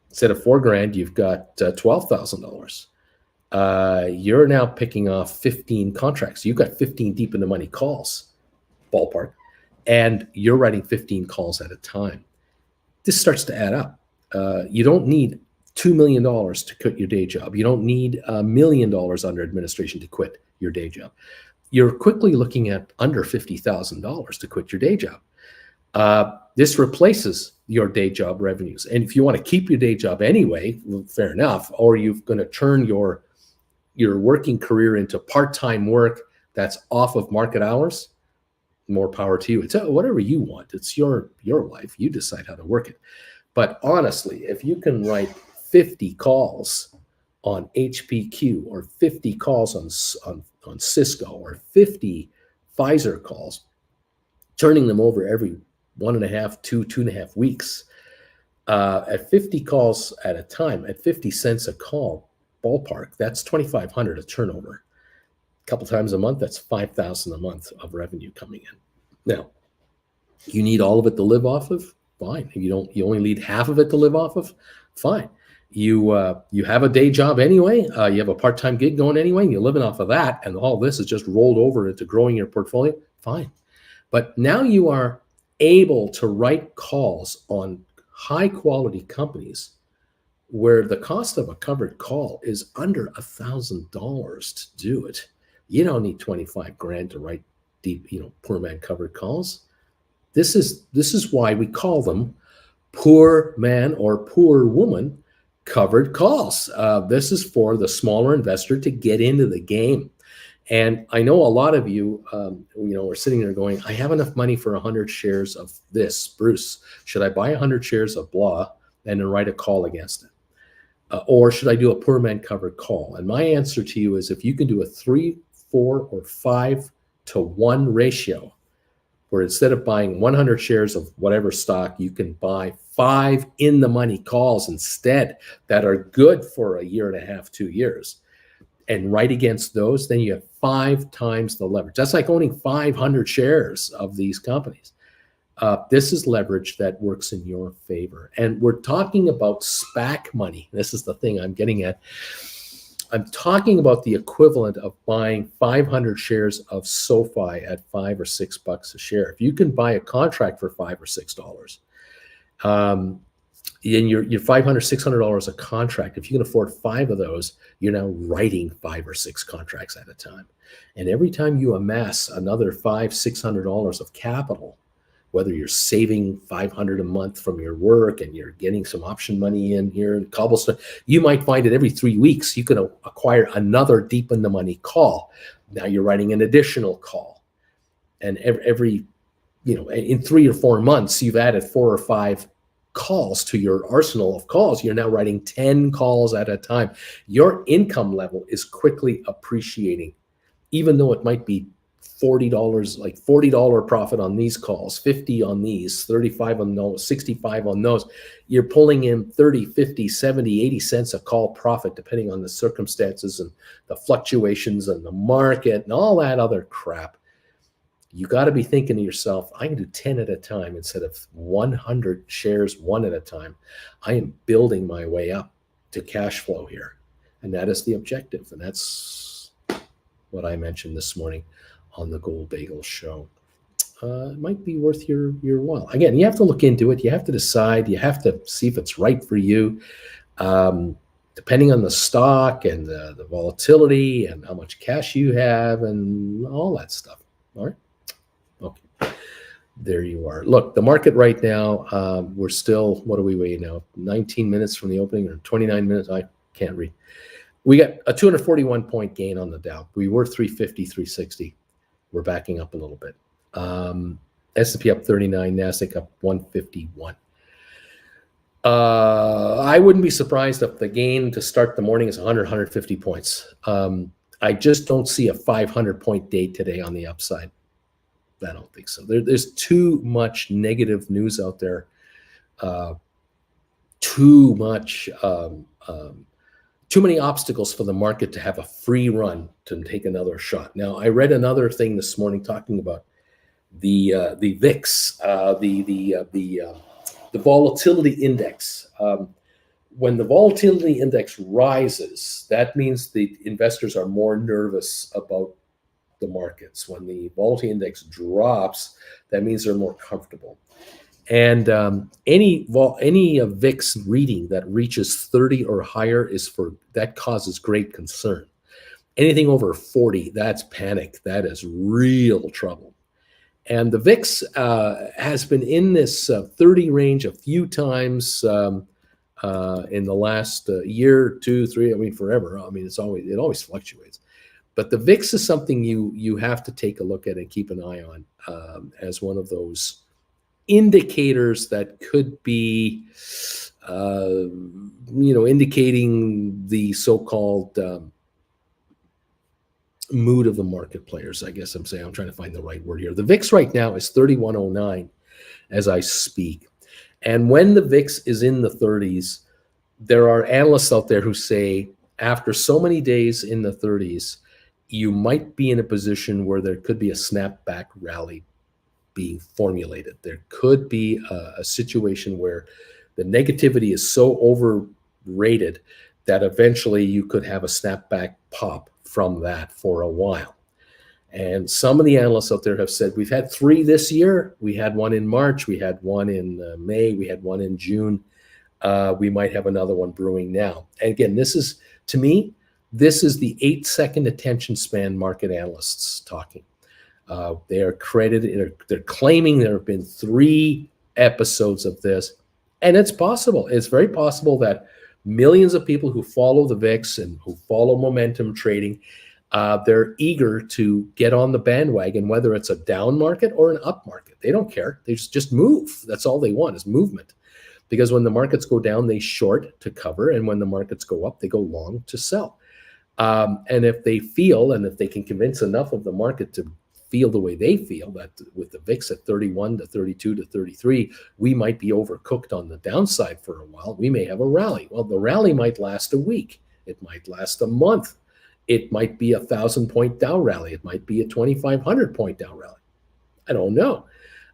instead of $4,000, you've got $12,000. You're now picking off 15 contracts. You've got 15 deep in the money calls, ballpark, and you're writing 15 calls at a time. This starts to add up. You don't need $2 million to quit your day job. You don't need $1 million under administration to quit your day job. You're quickly looking at under $50,000 to quit your day job. This replaces your day job revenues. And if you want to keep your day job anyway, well, fair enough, or you're going to turn your working career into part-time work that's off of market hours, more power to you. It's whatever you want. It's your life. You decide how to work it. But honestly, if you can write 50 calls on HPQ or 50 calls on Cisco or 50 Pfizer calls, turning them over every 1.5, 2.5 weeks, at 50 calls at a time, at 50 cents a call, ballpark, that's $2,500 a turnover. A couple times a month, that's $5,000 a month of revenue coming in. Now, you need all of it to live off of? Fine. If you only need half of it to live off of? Fine. You have a day job anyway. You have a part-time gig going anyway, and you're living off of that, and all this is just rolled over into growing your portfolio. Fine. But now you are able to write calls on high-quality companies where the cost of a covered call is under $1,000 to do it. You don't need 25 grand to write deep, poor man covered calls. This is why we call them poor man or poor woman covered calls. This is for the smaller investor to get into the game. And I know a lot of you, are sitting there going, I have enough money for 100 shares of this, Bruce. Should I buy 100 shares of blah and then write a call against it? Or should I do a poor man covered call? And my answer to you is if you can do a 3, 4, or 5-to-1 ratio, where instead of buying 100 shares of whatever stock, you can buy 5 in the money calls instead that are good for a year and a half, 2 years, and write against those, then you have 5 times the leverage. That's like owning 500 shares of these companies. This is leverage that works in your favor. And we're talking about SPAC money. This is the thing I'm getting at. I'm talking about the equivalent of buying 500 shares of SoFi at $5 or $6 a share. If you can buy a contract for $5 or $6, and you're $500, $600 a contract, if you can afford 5 of those, you're now writing 5 or 6 contracts at a time. And every time you amass another $500, $600 of capital, whether you're saving $500 a month from your work and you're getting some option money in here in Cobblestone, you might find that every 3 weeks you can acquire another deep in the money call. Now you're writing an additional call. And every in 3 or 4 months, you've added 4 or 5 calls to your arsenal of calls. You're now writing 10 calls at a time. Your income level is quickly appreciating, even though it might be $40, like $40 profit on these calls, 50 on these, 35 on those, 65 on those. You're pulling in 30, 50, 70, 80 cents a call profit, depending on the circumstances and the fluctuations and the market and all that other crap. You got to be thinking to yourself, I can do 10 at a time instead of 100 shares one at a time. I am building my way up to cash flow here. And that is the objective. And that's what I mentioned this morning on the Gold Bagel Show. It might be worth your while. Again, you have to look into it. You have to decide. You have to see if it's right for you. Depending on the stock and the volatility and how much cash you have and all that stuff. All right. Okay. There you are. Look, the market right now, we're still, what are we waiting now? 19 minutes from the opening or 29 minutes? I can't read. We got a 241 point gain on the Dow. We were 350, 360. We're backing up a little bit. S&P up 39, NASDAQ up 151. I wouldn't be surprised if the gain to start the morning is 100, 150 points. I just don't see a 500-point day today on the upside. I don't think so. There's too much negative news out there. Too many obstacles for the market to have a free run to take another shot. Now, I read another thing this morning talking about the VIX, the volatility index. When the volatility index rises, that means the investors are more nervous about the markets. When the volatility index drops, that means they're more comfortable. And any VIX reading that reaches 30 or higher that causes great concern. Anything over 40, that's panic. That is real trouble. And the VIX has been in this 30 range a few times in the last year, 2, 3. I mean, forever. I mean, it always fluctuates. But the VIX is something you have to take a look at and keep an eye on as one of those indicators that could be, indicating the so-called mood of the market players. I guess I'm trying to find the right word here. The VIX right now is 3109 as I speak. And when the VIX is in the 30s, there are analysts out there who say after so many days in the 30s, you might be in a position where there could be a snapback rally being formulated. There could be a situation where the negativity is so overrated that eventually you could have a snapback pop from that for a while. And some of the analysts out there have said, we've had 3 this year. We had one in March. We had one in May. We had one in June. We might have another one brewing now. And again, to me, this is the 8-second attention span market analysts talking. They are credited, they're claiming there have been 3 episodes of this. And it's possible. It's very possible that millions of people who follow the VIX and who follow momentum trading, they're eager to get on the bandwagon, whether it's a down market or an up market. They don't care. They just move. That's all they want is movement. Because when the markets go down, they short to cover. And when the markets go up, they go long to sell. And if they feel, and if they can convince enough of the market to feel the way they feel, that with the VIX at 31 to 32 to 33, we might be overcooked on the downside for a while. We may have a rally. Well, the rally might last a week. It might last a month. It might be 1,000-point Dow rally. It might be a 2,500-point Dow rally. I don't know.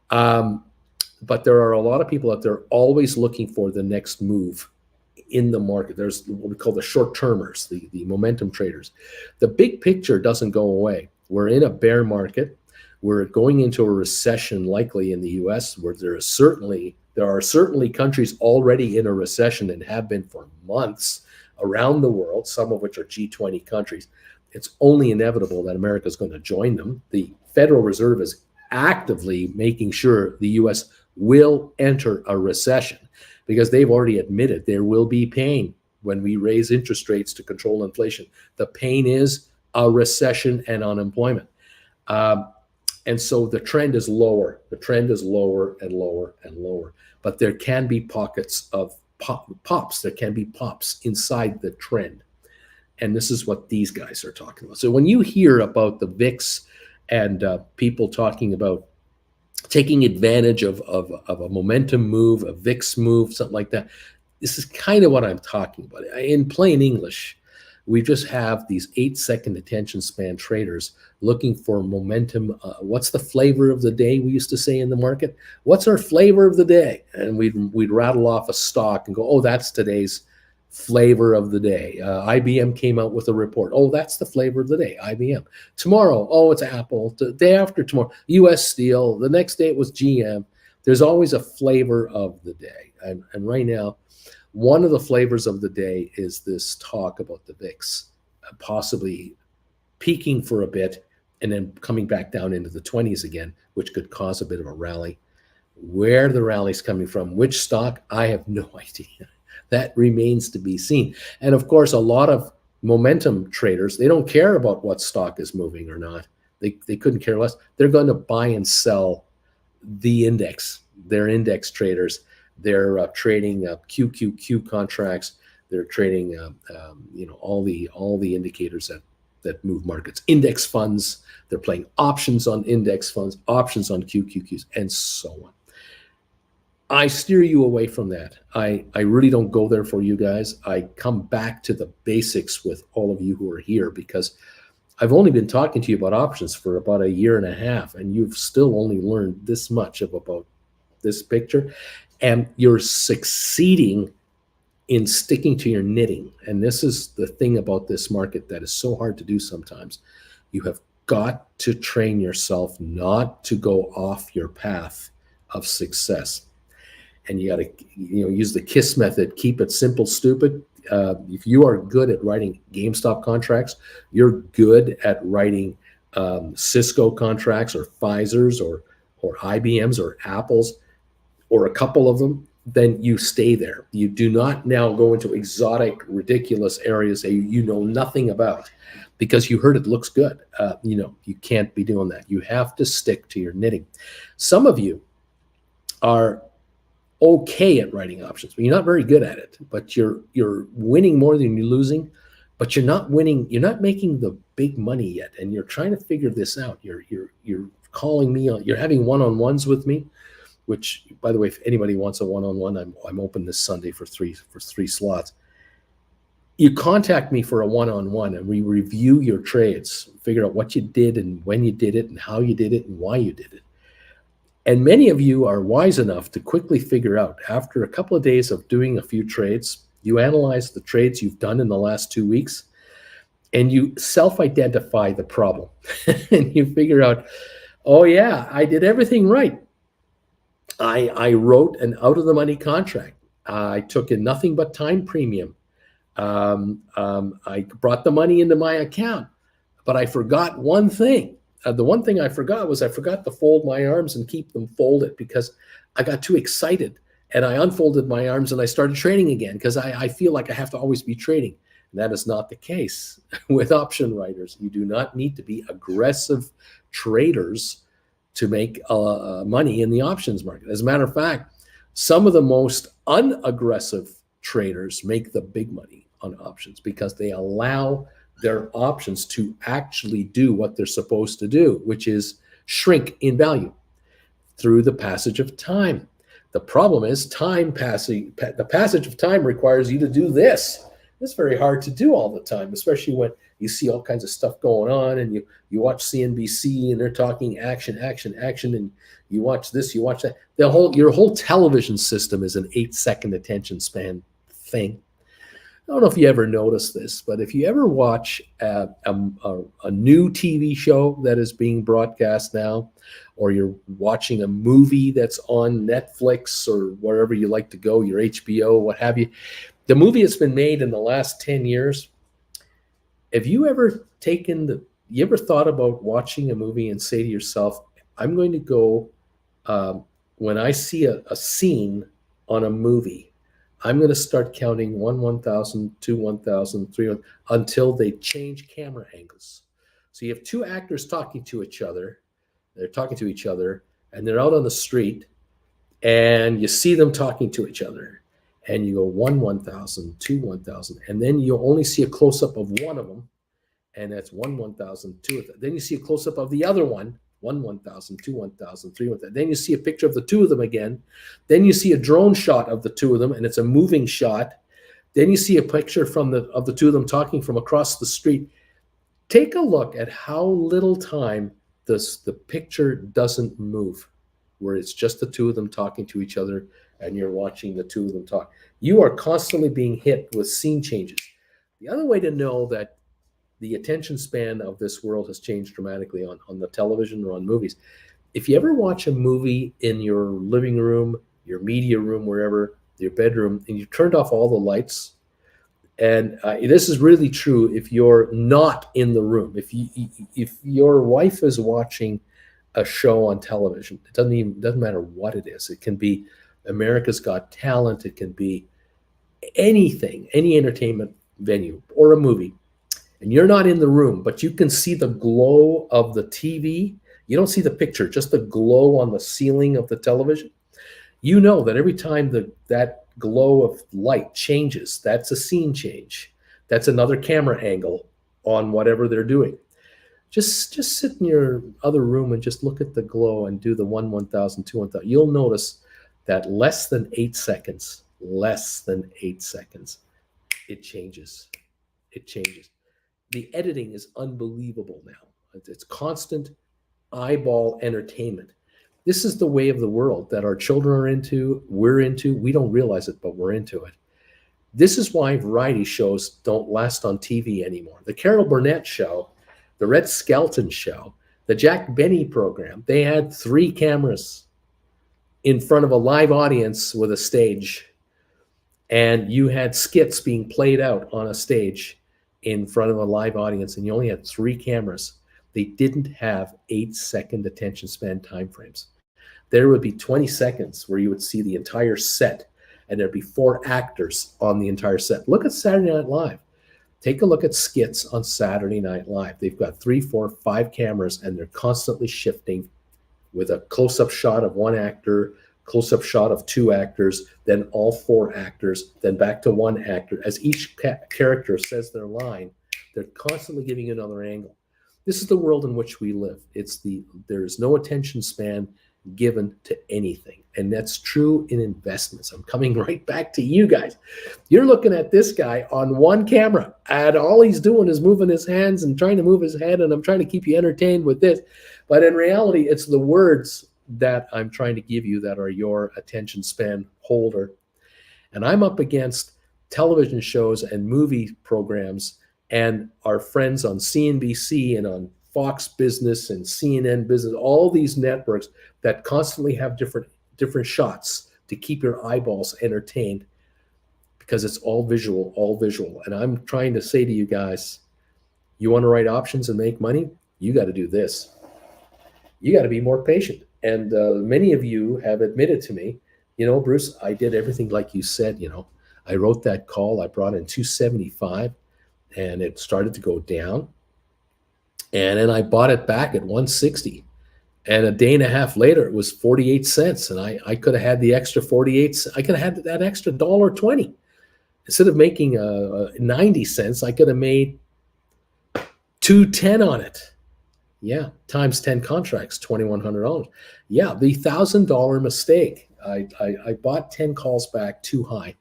But there are a lot of people out there always looking for the next move in the market. There's what we call the short-termers, the momentum traders. The big picture doesn't go away. We're in a bear market. We're going into a recession likely in the U.S., where there are certainly countries already in a recession and have been for months around the world, some of which are G20 countries. It's only inevitable that America is going to join them. The Federal Reserve is actively making sure the U.S. will enter a recession because they've already admitted there will be pain when we raise interest rates to control inflation. The pain is a recession and unemployment. And so the trend is lower. The trend is lower and lower and lower. But there can be pockets of pops. There can be pops inside the trend. And this is what these guys are talking about. So when you hear about the VIX and people talking about taking advantage of a momentum move, a VIX move, something like that, this is kind of what I'm talking about. In plain English, we just have these 8-second attention span traders looking for momentum. What's the flavor of the day, we used to say in the market? What's our flavor of the day? And we'd rattle off a stock and go, oh, that's today's flavor of the day. IBM came out with a report. Oh, that's the flavor of the day, IBM. Tomorrow, oh, it's Apple. The day after tomorrow, US Steel. The next day it was GM. There's always a flavor of the day. And right now, one of the flavors of the day is this talk about the VIX possibly peaking for a bit and then coming back down into the 20s again, which could cause a bit of a rally. Where the rally's coming from, which stock, I have no idea. That remains to be seen. And of course, a lot of momentum traders, they don't care about what stock is moving or not. They couldn't care less. They're going to buy and sell the index. They're index traders. They're trading QQQ contracts. They're trading all the indicators that move markets. Index funds. They're playing options on index funds, options on QQQs, and so on. I steer you away from that. I really don't go there for you guys. I come back to the basics with all of you who are here, because I've only been talking to you about options for about a year and a half, and you've still only learned this much about this picture, and you're succeeding in sticking to your knitting. And this is the thing about this market that is so hard to do sometimes. You have got to train yourself not to go off your path of success. And you got to use the KISS method. Keep it simple, stupid. If you are good at writing GameStop contracts, you're good at writing Cisco contracts or Pfizer's or IBM's or Apple's or a couple of them, then you stay there. You do not now go into exotic, ridiculous areas that you know nothing about because you heard it looks good. You can't be doing that. You have to stick to your knitting. Some of you are okay at writing options, but you're not very good at it. But you're winning more than you're losing, but you're not winning. You're not making the big money yet, and you're trying to figure this out. You're calling me on. You're having one-on-ones with me, which, by the way, if anybody wants a one-on-one, I'm open this Sunday for three slots. You contact me for a one-on-one, and we review your trades, figure out what you did and when you did it and how you did it and why you did it. And many of you are wise enough to quickly figure out, after a couple of days of doing a few trades, you analyze the trades you've done in the last 2 weeks, and you self-identify the problem. And you figure out, oh yeah, I did everything right. I wrote an out-of-the-money contract. I took in nothing but time premium. I brought the money into my account, but I forgot one thing. The one thing I forgot was I forgot to fold my arms and keep them folded because I got too excited and I unfolded my arms and I started trading again because I feel like I have to always be trading. And that is not the case with option writers. You do not need to be aggressive traders to make money in the options market. As a matter of fact, some of the most unaggressive traders make the big money on options because they allow their options to actually do what they're supposed to do, which is shrink in value through the passage of time. The problem is the passage of time requires you to do this. It's very hard to do all the time, especially when you see all kinds of stuff going on and you watch CNBC and they're talking action, and you watch this, you watch that. Your whole television system is an 8-second attention span thing. I don't know if you ever noticed this, but if you ever watch a new TV show that is being broadcast now, or you're watching a movie that's on Netflix or wherever you like to go, your HBO, what have you, the movie that's been made in the last 10 years, have you ever thought about watching a movie and say to yourself, I'm going to go, when I see a scene on a movie, I'm going to start counting 1,000, 2, 1,000, 3, until they change camera angles. So you have two actors talking to each other. They're talking to each other, and they're out on the street, and you see them talking to each other. And you go 1,000, 2, 1,000, and then you only see a close-up of one of them, and that's 1,000, 2. Then you see a close-up of the other one, 1,000, 2, 1,000, 3, 1,000. Then you see a picture of the two of them again. Then you see a drone shot of the two of them, and it's a moving shot. Then you see a picture of the two of them talking from across the street. Take a look at how little time the picture doesn't move, where it's just the two of them talking to each other, and you're watching the two of them talk. You are constantly being hit with scene changes. The other way to know that the attention span of this world has changed dramatically on the television or on movies. If you ever watch a movie in your living room, your media room, wherever, your bedroom, and you turned off all the lights, And this is really true if you're not in the room. If your wife is watching a show on television, doesn't matter what it is. It can be America's Got Talent. It can be anything, any entertainment venue or a movie, and you're not in the room, but you can see the glow of the TV. You don't see the picture, just the glow on the ceiling of the television. You know that every time that glow of light changes, that's a scene change. That's another camera angle on whatever they're doing. Just sit in your other room and just look at the glow and do the 1,000, 2, 1,000. You'll notice that less than 8 seconds, it changes. It changes. The editing is unbelievable now. It's constant eyeball entertainment. This is the way of the world that our children are into, we're into. We don't realize it, but we're into it. This is why variety shows don't last on TV anymore. The Carol Burnett show, the Red Skelton show, the Jack Benny program, they had 3 cameras in front of a live audience with a stage. And you had skits being played out on a stage in front of a live audience, and you only had 3 cameras. They didn't have 8-second attention span timeframes. There would be 20 seconds where you would see the entire set, and there'd be 4 actors on the entire set. Look at Saturday Night Live. Take a look at skits on Saturday Night Live. They've got 3, 4, 5 cameras, and they're constantly shifting with a close-up shot of 1 actor, close-up shot of 2 actors, then all 4 actors, then back to 1 actor. As each character says their line, they're constantly giving you another angle. This is the world in which we live. There is no attention span given to anything. And that's true in investments. I'm coming right back to you guys. You're looking at this guy on 1 camera, and all he's doing is moving his hands and trying to move his head, and I'm trying to keep you entertained with this. But in reality, it's the words that I'm trying to give you that are your attention span holder. And I'm up against television shows and movie programs and our friends on CNBC and on Fox Business and CNN Business, all these networks that constantly have different shots to keep your eyeballs entertained, because it's all visual. And I'm trying to say to you guys, you want to write options and make money? You got to do this. You got to be more patient. And many of you have admitted to me, Bruce, I did everything like you said. I wrote that call. I brought in 275, and it started to go down. And then I bought it back at 160. And a day and a half later, it was 48 cents. And I could have had the extra 48. I could have had that extra $1.20. Instead of making 90 cents, I could have made $2.10 on it. Yeah, times 10 contracts, $2,100. Yeah, the $1,000 mistake. I bought 10 calls back too high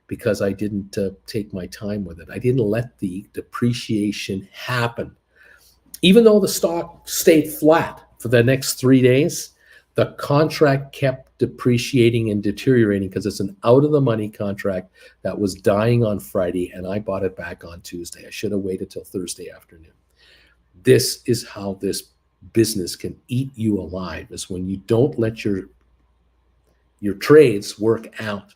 because I didn't take my time with it. I didn't let the depreciation happen. Even though the stock stayed flat for the next 3 days, the contract kept depreciating and deteriorating because it's an out-of-the-money contract that was dying on Friday, and I bought it back on Tuesday. I should have waited till Thursday afternoon. This is how this business can eat you alive, is when you don't let your trades work out.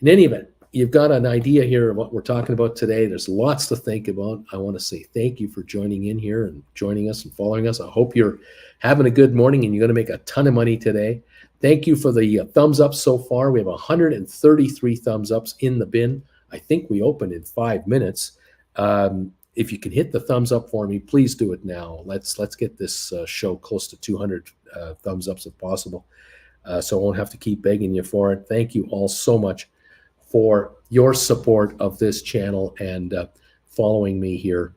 In any event, you've got an idea here of what we're talking about today. There's lots to think about. I want to say thank you for joining in here and joining us and following us. I hope you're having a good morning and you're going to make a ton of money today. Thank you for the thumbs up so far. We have 133 thumbs ups in the bin. I think we opened in 5 minutes. If you can hit the thumbs up for me, please do it now. Let's get this show close to 200 thumbs ups if possible, so I won't have to keep begging you for it. Thank you all so much for your support of this channel and following me here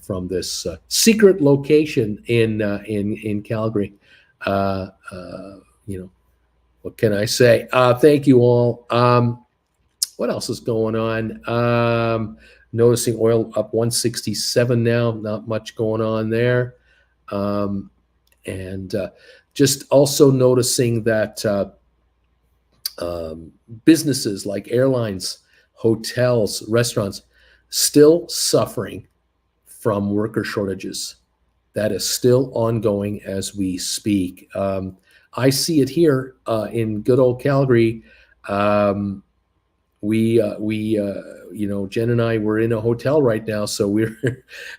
from this secret location in Calgary. What can I say? Thank you all. What else is going on? Noticing oil up 167 now, not much going on there. And just also noticing that businesses like airlines, hotels, restaurants, still suffering from worker shortages. That is still ongoing as we speak. I see it here Jen and I were in a hotel right now, so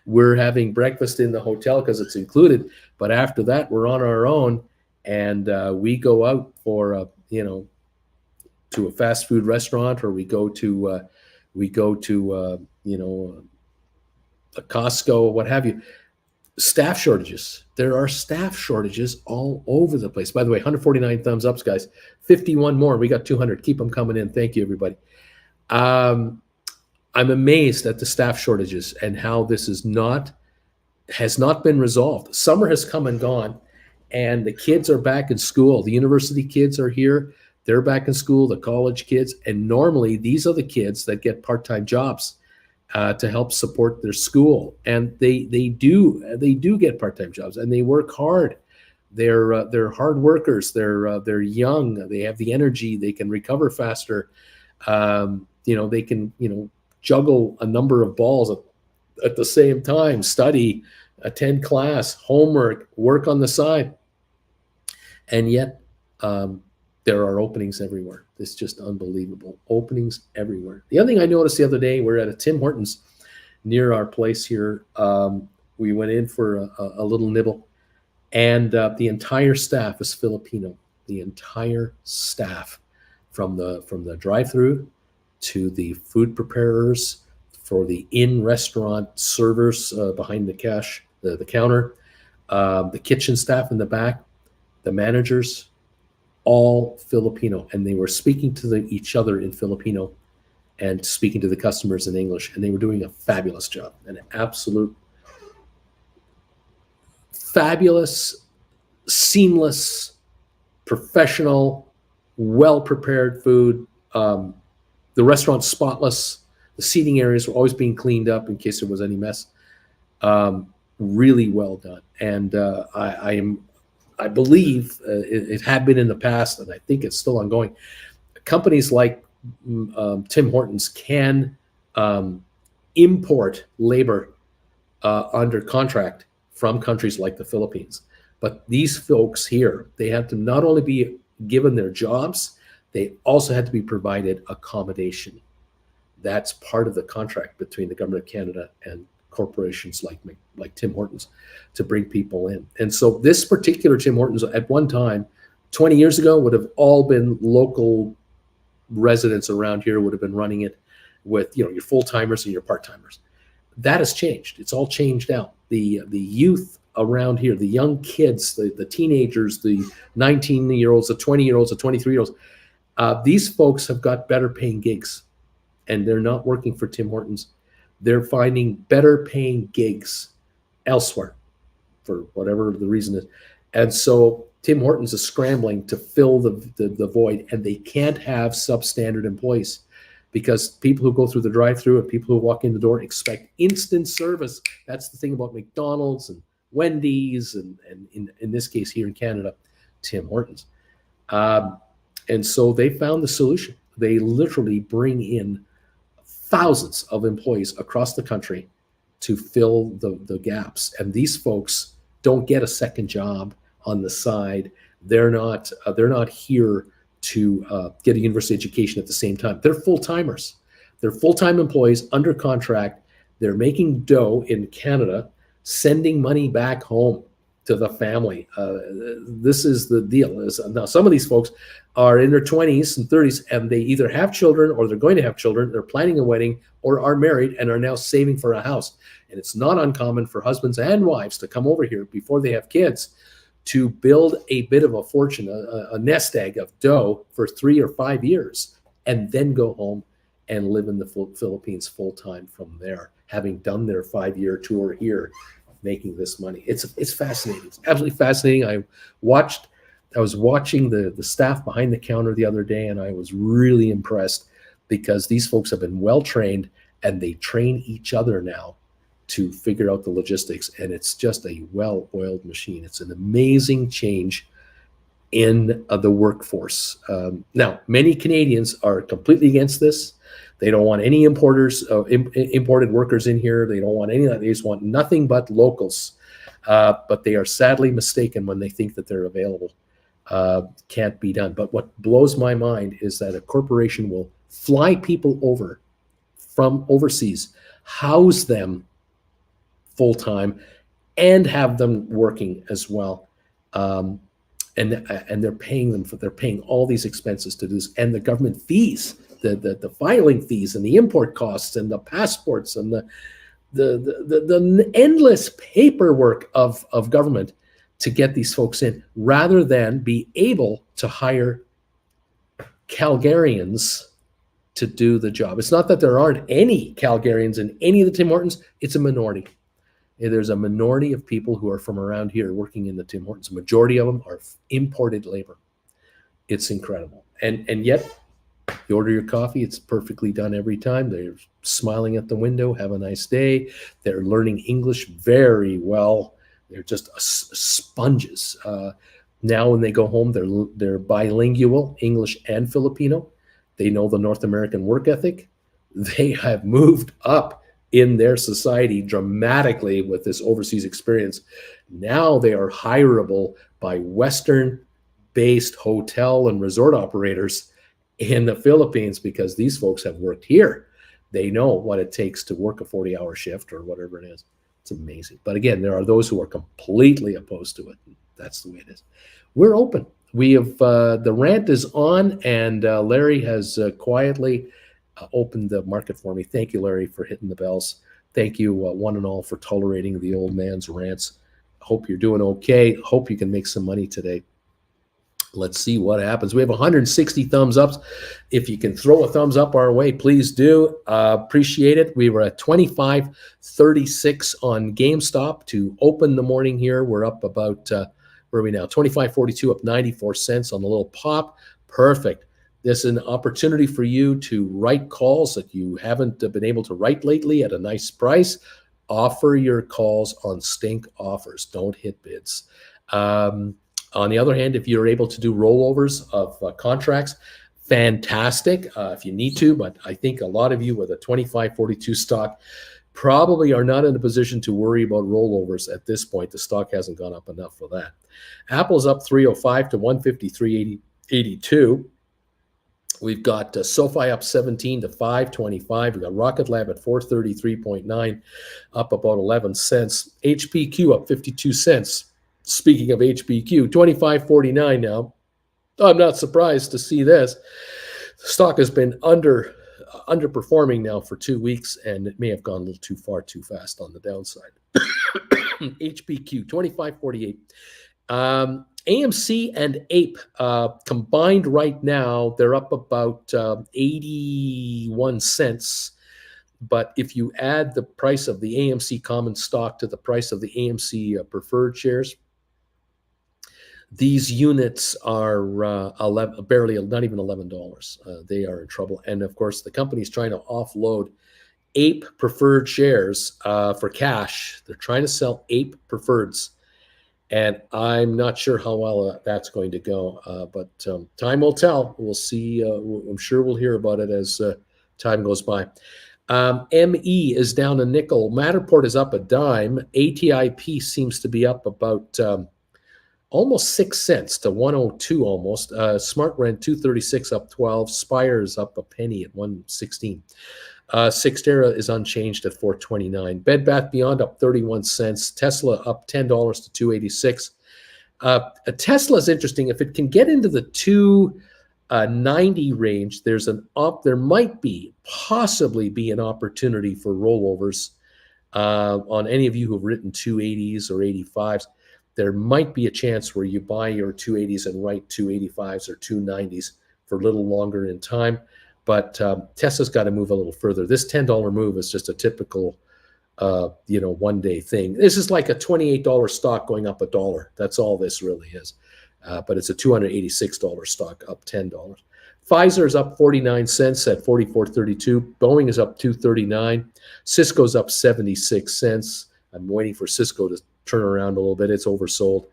we're having breakfast in the hotel because it's included. But after that, we're on our own, and we go out for to a fast food restaurant, or we go to a Costco, what have you. Staff shortages. There are staff shortages all over the place. By the way, 149 thumbs ups, guys. 51 more. We got 200. Keep them coming in. Thank you, everybody. I'm amazed at the staff shortages and how this has not been resolved. Summer has come and gone, and the kids are back in school. The university kids are here. They're back in school, the college kids. And normally these are the kids that get part-time jobs to help support their school. And they do get part-time jobs, and they work hard. They're hard workers. They're young. They have the energy. They can recover faster. They can juggle a number of balls at the same time, study, attend class, homework, work on the side. And yet there are openings everywhere. It's just unbelievable. Openings everywhere. The other thing I noticed the other day, we're at a Tim Hortons near our place here. We went in for a little nibble, and the entire staff is Filipino. The entire staff, from the drive-through to the food preparers, for the in-restaurant servers behind the counter, the kitchen staff in the back, the managers, all Filipino. And they were speaking to each other in Filipino and speaking to the customers in English. And they were doing a fabulous job, an absolute fabulous, seamless, professional, well-prepared food. The restaurant's spotless. The seating areas were always being cleaned up in case there was any mess. Really well done. And I believe it had been in the past, and I think it's still ongoing. Companies like Tim Hortons can import labor under contract from countries like the Philippines. But these folks here, they had to not only be given their jobs, they also had to be provided accommodation. That's part of the contract between the government of Canada and corporations like Tim Hortons to bring people in. And so this particular Tim Hortons at one time, 20 years ago, would have all been local residents around here would have been running it with your full-timers and your part-timers. That has changed. It's all changed out. The youth around here, the young kids, the teenagers, the 19-year-olds, the 20-year-olds, the 23-year-olds, these folks have got better paying gigs, and they're not working for Tim Hortons. They're finding better paying gigs elsewhere for whatever the reason is. And so Tim Hortons is scrambling to fill the void, and they can't have substandard employees because people who go through the drive-through and people who walk in the door expect instant service. That's the thing about McDonald's and Wendy's and in this case here in Canada, Tim Hortons. And so they found the solution. They literally bring in thousands of employees across the country to fill the gaps. And these folks don't get a second job on the side. They're not here to get a university education at the same time. They're full-timers. They're full-time employees under contract. They're making dough in Canada, sending money back home to the family. This is the deal. Now, some of these folks are in their 20s and 30s, and they either have children or they're going to have children. They're planning a wedding or are married and are now saving for a house. And it's not uncommon for husbands and wives to come over here before they have kids to build a bit of a fortune, a nest egg of dough for 3 or 5 years, and then go home and live in the Philippines full-time from there, having done their 5-year tour here, making this money. It's fascinating. It's absolutely fascinating. I was watching the staff behind the counter the other day, and I was really impressed because these folks have been well trained, and they train each other now to figure out the logistics, and it's just a well-oiled machine. It's an amazing change in the workforce. Now, many Canadians are completely against this. They don't want any imported workers in here. They don't want any of that. They just want nothing but locals. But they are sadly mistaken when they think that they're available. Can't be done. But what blows my mind is that a corporation will fly people over from overseas, house them full time, and have them working as well. Um, and they're paying them they're paying all these expenses to do this, and the government fees, the filing fees and the import costs and the passports and the endless paperwork of government to get these folks in, rather than be able to hire Calgarians to do the job. It's not that there aren't any Calgarians in any of the Tim Hortons, it's a minority. There's a minority of people who are from around here working in the Tim Hortons. A majority of them are imported labor. It's incredible. And yet, you order your coffee, it's perfectly done every time. They're smiling at the window, have a nice day. They're learning English very well. They're just sponges. Now when they go home, they're bilingual, English and Filipino. They know the North American work ethic. They have moved up in their society dramatically with this overseas experience. Now they are hireable by Western-based hotel and resort operators in the Philippines because these folks have worked here. They know what it takes to work a 40-hour shift or whatever it is. It's amazing. But again, there are those who are completely opposed to it. That's the way it is. We're open. We have the rant is on, and Larry has quietly opened the market for me. Thank you, Larry, for hitting the bells. Thank you, one and all, for tolerating the old man's rants. Hope you're doing okay. Hope you can make some money today. Let's see what happens. We have 160 thumbs ups. If you can throw a thumbs up our way, please do. Appreciate it. We were at 25.36 on GameStop to open the morning here. We're up about, where are we now? 25.42, up 94 cents on the little pop. Perfect. This is an opportunity for you to write calls that you haven't been able to write lately at a nice price. Offer your calls on stink offers. Don't hit bids. On the other hand, if you're able to do rollovers of contracts, fantastic if you need to. But I think a lot of you with a 25.42 stock probably are not in a position to worry about rollovers at this point. The stock hasn't gone up enough for that. Apple's up 305 to 153.82. We've got SoFi up 17 to 525. We've got Rocket Lab at 433.9, up about 11 cents. HPQ up 52 cents. Speaking of HPQ, 25.49 now. I'm not surprised to see this. The stock has been underperforming now for 2 weeks, and it may have gone a little too far too fast on the downside. HPQ, 25.48. AMC and Ape combined right now, they're up about 81 cents. But if you add the price of the AMC common stock to the price of the AMC preferred shares, these units are barely, not even $11. They are in trouble. And of course, the company's trying to offload Ape preferred shares for cash. They're trying to sell Ape preferreds. And I'm not sure how well that's going to go, but time will tell. We'll see. I'm sure we'll hear about it as time goes by. ME is down a nickel. Matterport is up a dime. ATIP seems to be up about almost 6 cents to 102 almost. SmartRent 236 up 12. Spire is up a penny at 116. Cyxtera is unchanged at 429. Bed Bath Beyond up 31 cents. Tesla up $10 to 286. Tesla is interesting. If it can get into the 290 range, there might possibly be an opportunity for rollovers on any of you who have written 280s or 85s. There might be a chance where you buy your 280s and write 285s or 290s for a little longer in time. But Tesla's got to move a little further. This $10 move is just a typical, one-day thing. This is like a $28 stock going up $1. That's all this really is. But it's a $286 stock, up $10. Pfizer is up 49 cents at 44.32. Boeing is up 2.39. Cisco's up 76 cents. I'm waiting for Cisco to turn around a little bit. It's oversold.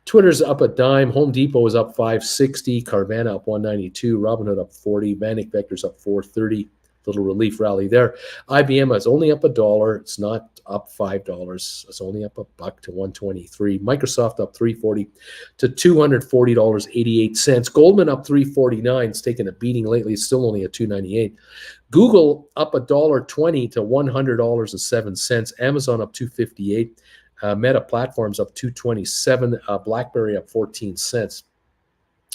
Twitter's up a dime. Home Depot is up 560. Carvana up 192. Robinhood up 40. Vanik Vector's up 430. little relief rally there. IBM is only up $1. It's not up $5. It's only up $1 to 123. Microsoft up $3.40 to $240.88. Goldman up $3.49. It's taken a beating lately. It's still only at $2.98. Google up $1.20 to $100.07. Amazon up $2.58. Meta Platforms up $2.27. BlackBerry up 14 cents.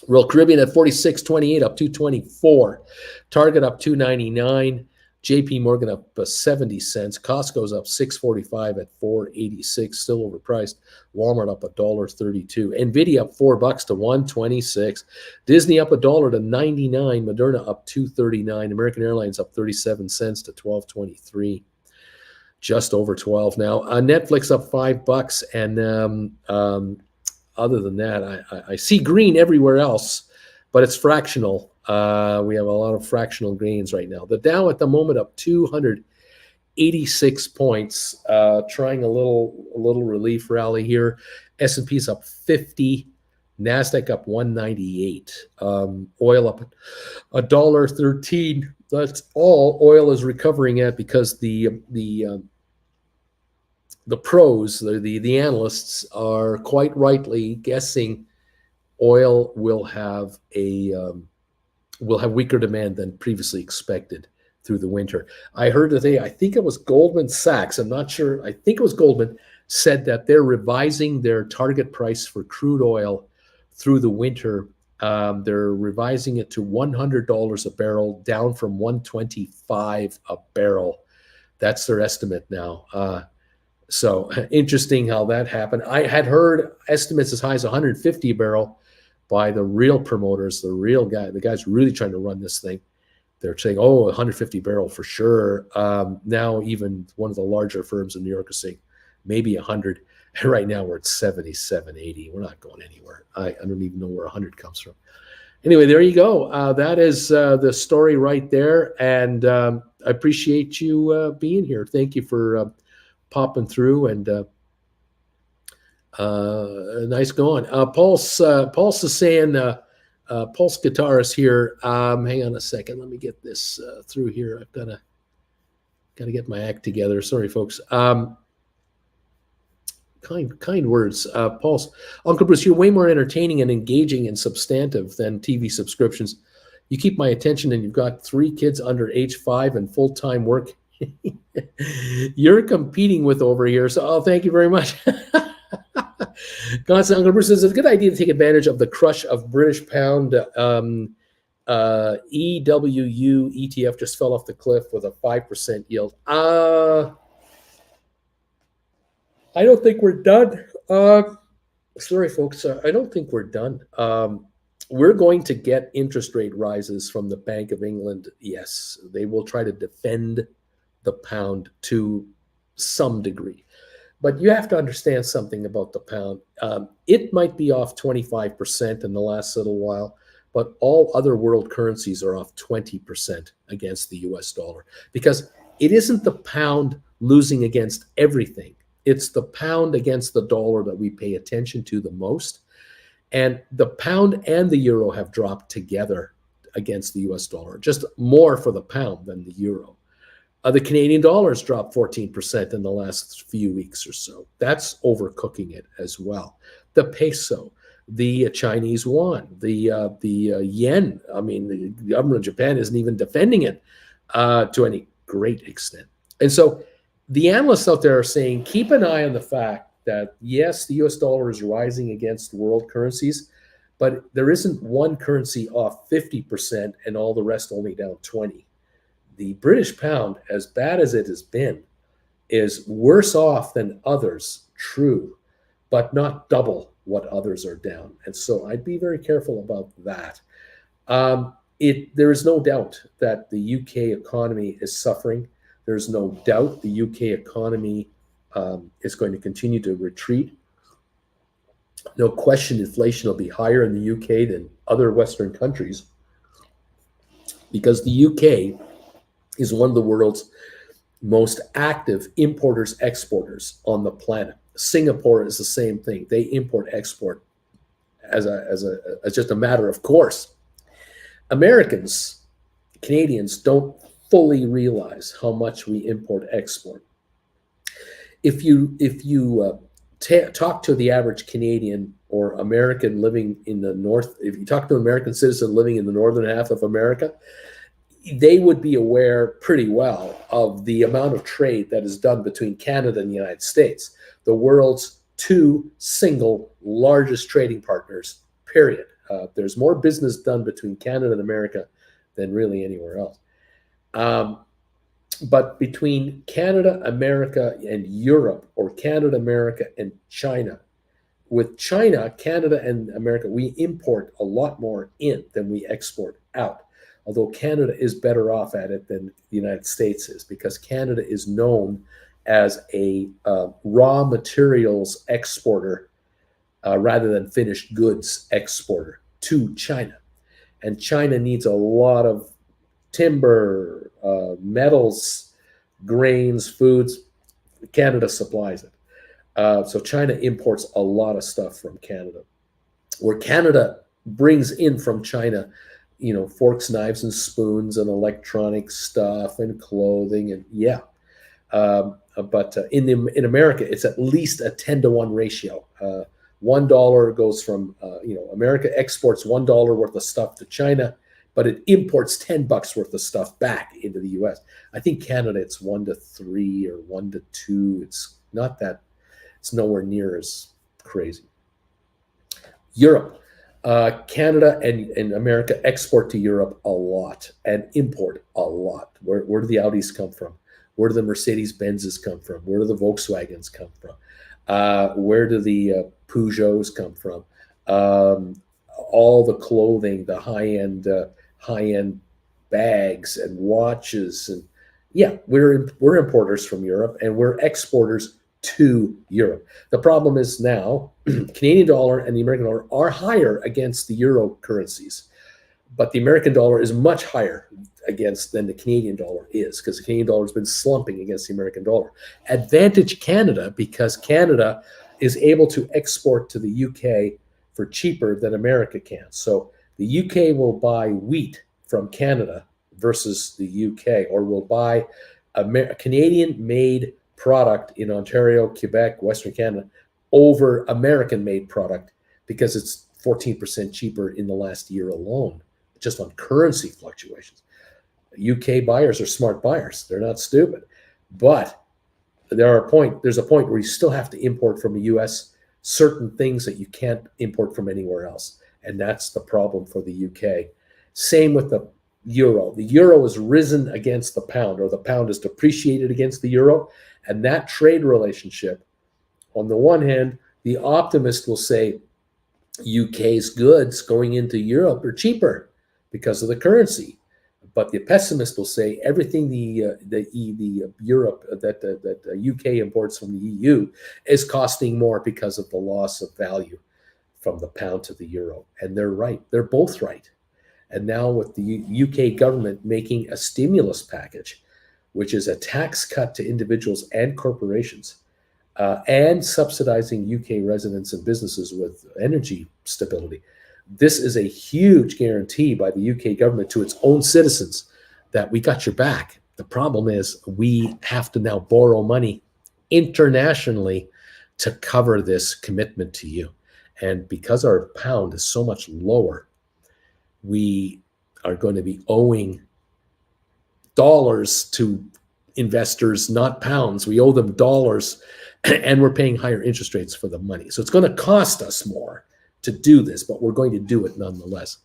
Royal Caribbean at 46.28, up 2.24. Target up 2.99. JP Morgan up 70 cents. Costco's up 6.45 at 4.86, still overpriced. Walmart up $1.32. Nvidia up $4 to 126. Disney up $1 to 99. Moderna up 2.39. American Airlines up 37 cents to 12.23. Just over 12 now. Netflix up $5, and other than that, I see green everywhere else, but it's fractional. We have a lot of fractional gains right now. The Dow at the moment up 286 points, trying a little relief rally here. S&P's up 50, NASDAQ up 198. Oil up $1.13. That's all oil is recovering at, because the pros, the analysts, are quite rightly guessing oil will have weaker demand than previously expected through the winter. I heard today, I think it was Goldman Sachs, I'm not sure, I think it was Goldman, said that they're revising their target price for crude oil through the winter. They're revising it to $100 a barrel, down from $125 a barrel. That's their estimate now. So interesting how that happened. I had heard estimates as high as 150 a barrel by the real promoters, the guys really trying to run this thing. They're saying, 150 barrel for sure. Now even one of the larger firms in New York is saying maybe 100. Right now we're at 77, 80. We're not going anywhere. I don't even know where 100 comes from. Anyway, there you go. That is the story right there. And I appreciate you being here. Thank you for popping through, and nice going. Pulse is saying, Pulse Guitarist here. Hang on a second. Let me get this through here. I've got to get my act together. Sorry, folks. Kind words. Pulse. Uncle Bruce, you're way more entertaining and engaging and substantive than TV subscriptions. You keep my attention, and you've got 3 kids under age 5 and full-time work you're competing with over here. So, thank you very much. Constant Uncle Bruce says it's a good idea to take advantage of the crush of British pound. EWU ETF just fell off the cliff with a 5% yield. I don't think we're done. Sorry, folks. I don't think we're done. We're going to get interest rate rises from the Bank of England. Yes, they will try to defend the pound to some degree. But you have to understand something about the pound. It might be off 25% in the last little while, but all other world currencies are off 20% against the US dollar, because it isn't the pound losing against everything. It's the pound against the dollar that we pay attention to the most. And the pound and the euro have dropped together against the US dollar, just more for the pound than the euro. The Canadian dollar's dropped 14% in the last few weeks or so. That's overcooking it as well. The peso, the Chinese yuan, the yen. I mean, the government of Japan isn't even defending it to any great extent. And so the analysts out there are saying, keep an eye on the fact that, yes, the US dollar is rising against world currencies, but there isn't one currency off 50% and all the rest only down 20%. The British pound, as bad as it has been, is worse off than others, true, but not double what others are down. And so I'd be very careful about that. There is no doubt that the UK economy is suffering. There's no doubt the UK economy is going to continue to retreat. No question inflation will be higher in the UK than other Western countries, because the UK is one of the world's most active importers, exporters on the planet. Singapore is the same thing. They import, export as just a matter of course. Americans, Canadians don't fully realize how much we import export. If you talk to the average Canadian or American living in the north, if you talk to an American citizen living in the northern half of America, they would be aware pretty well of the amount of trade that is done between Canada and the United States, the world's two single largest trading partners, period. There's more business done between Canada and America than really anywhere else. But between Canada, America, and Europe, or Canada, America, and China, with China, Canada, and America, we import a lot more in than we export out. Although Canada is better off at it than the United States is, because Canada is known as a raw materials exporter rather than finished goods exporter to China. And China needs a lot of timber, metals, grains, foods. Canada supplies it. So China imports a lot of stuff from Canada. Where Canada brings in from China, forks, knives, and spoons, and electronic stuff, and clothing, and yeah. But in America, it's at least a 10-to-1 ratio. $1 goes from America exports $1 worth of stuff to China, but it imports $10 worth of stuff back into the U.S. I think Canada, it's 1-to-3 or 1-to-2. It's not that. It's nowhere near as crazy. Europe. Canada and America export to Europe a lot and import a lot. Where do the Audis come from? Where do the Mercedes-Benzes come from? Where do the Volkswagens come from? Where do the Peugeots come from? All the clothing, the high-end bags and watches, and yeah, we're importers from Europe, and we're exporters to Europe. The problem is now Canadian dollar and the American dollar are higher against the euro currencies, but the American dollar is much higher than the Canadian dollar is, because the Canadian dollar has been slumping against the American dollar. Advantage Canada, because Canada is able to export to the UK for cheaper than America can. So the UK will buy wheat from Canada versus the UK, or will buy a Canadian-made product in Ontario, Quebec, Western Canada over American-made product, because it's 14% cheaper in the last year alone, just on currency fluctuations. UK buyers are smart buyers. They're not stupid. But there's a point where you still have to import from the US certain things that you can't import from anywhere else. And that's the problem for the UK. Same with the euro. The euro has risen against the pound, or the pound has depreciated against the euro. And that trade relationship, on the one hand, the optimist will say UK's goods going into Europe are cheaper because of the currency. But the pessimist will say everything the Europe that the UK imports from the EU is costing more because of the loss of value from the pound to the euro. And they're right. They're both right. And now with the UK government making a stimulus package, which is a tax cut to individuals and corporations, and subsidizing UK residents and businesses with energy stability. This is a huge guarantee by the UK government to its own citizens that we got your back. The problem is we have to now borrow money internationally to cover this commitment to you. And because our pound is so much lower, we are going to be owing dollars to investors, not pounds. We owe them dollars, and we're paying higher interest rates for the money. So it's going to cost us more to do this, but we're going to do it nonetheless.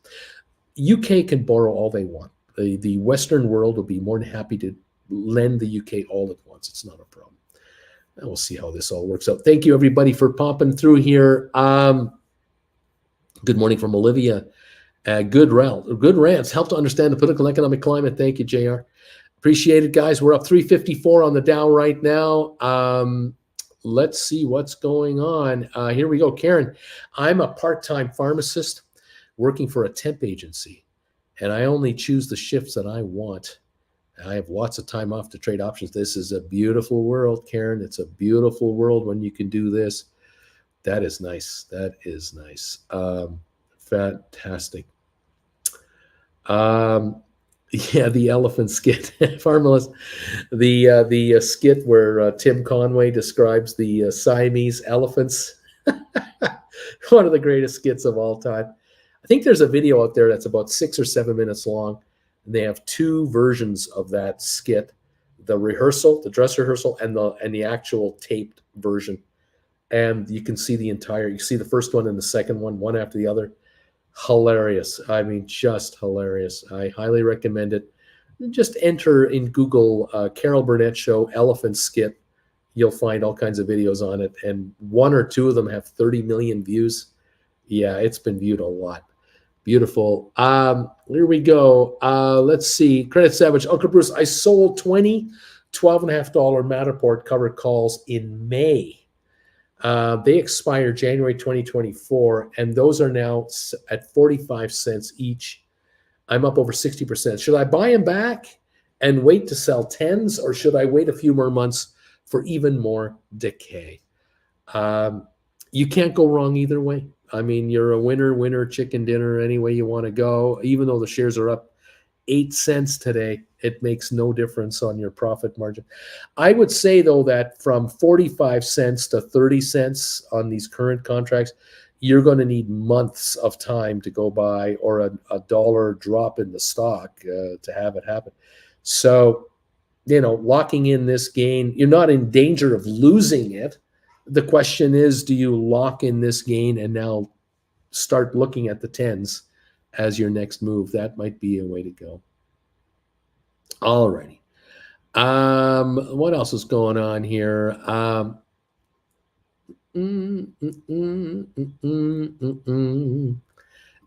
UK can borrow all they want. The Western world will be more than happy to lend the UK all at once. It's not a problem. And we'll see how this all works out. Thank you, everybody, for popping through here. Good morning from Olivia. Good rants. Help to understand the political and economic climate. Thank you, JR. Appreciate it, guys. We're up 354 on the Dow right now. Let's see what's going on. Here we go. Karen, I'm a part-time pharmacist working for a temp agency, and I only choose the shifts that I want. I have lots of time off to trade options. This is a beautiful world, Karen. It's a beautiful world when you can do this. That is nice. That is nice. Fantastic. Yeah, the elephant skit, Farmless. The skit where Tim Conway describes the Siamese elephants. One of the greatest skits of all time. I think there's a video out there that's about 6 or 7 minutes long. And they have two versions of that skit: the rehearsal, the dress rehearsal, and the actual taped version. And you can see the entire. You see the first one and the second one after the other. Hilarious. I mean, just hilarious. I highly recommend it. Just enter in Google Carol Burnett Show Elephant Skit. You'll find all kinds of videos on it, and one or two of them have 30 million views. Yeah, it's been viewed a lot. Beautiful. Here we go. Let's see. Credit Savage. Uncle Bruce, I sold 20 $12.50 Matterport covered calls in May. They expire January 2024, and those are now at 45 cents each. I'm up over 60%. Should I buy them back and wait to sell tens, or should I wait a few more months for even more decay? You can't go wrong either way. I mean, you're a winner, chicken dinner, any way you want to go. Even though the shares are up 8 cents today, it makes no difference on your profit margin. I would say, though, that from 45 cents to 30 cents on these current contracts, you're going to need months of time to go by, or a dollar drop in the stock to have it happen. So, locking in this gain, you're not in danger of losing it. The question is, do you lock in this gain and now start looking at the tens as your next move? That might be a way to go. All righty. What else is going on here?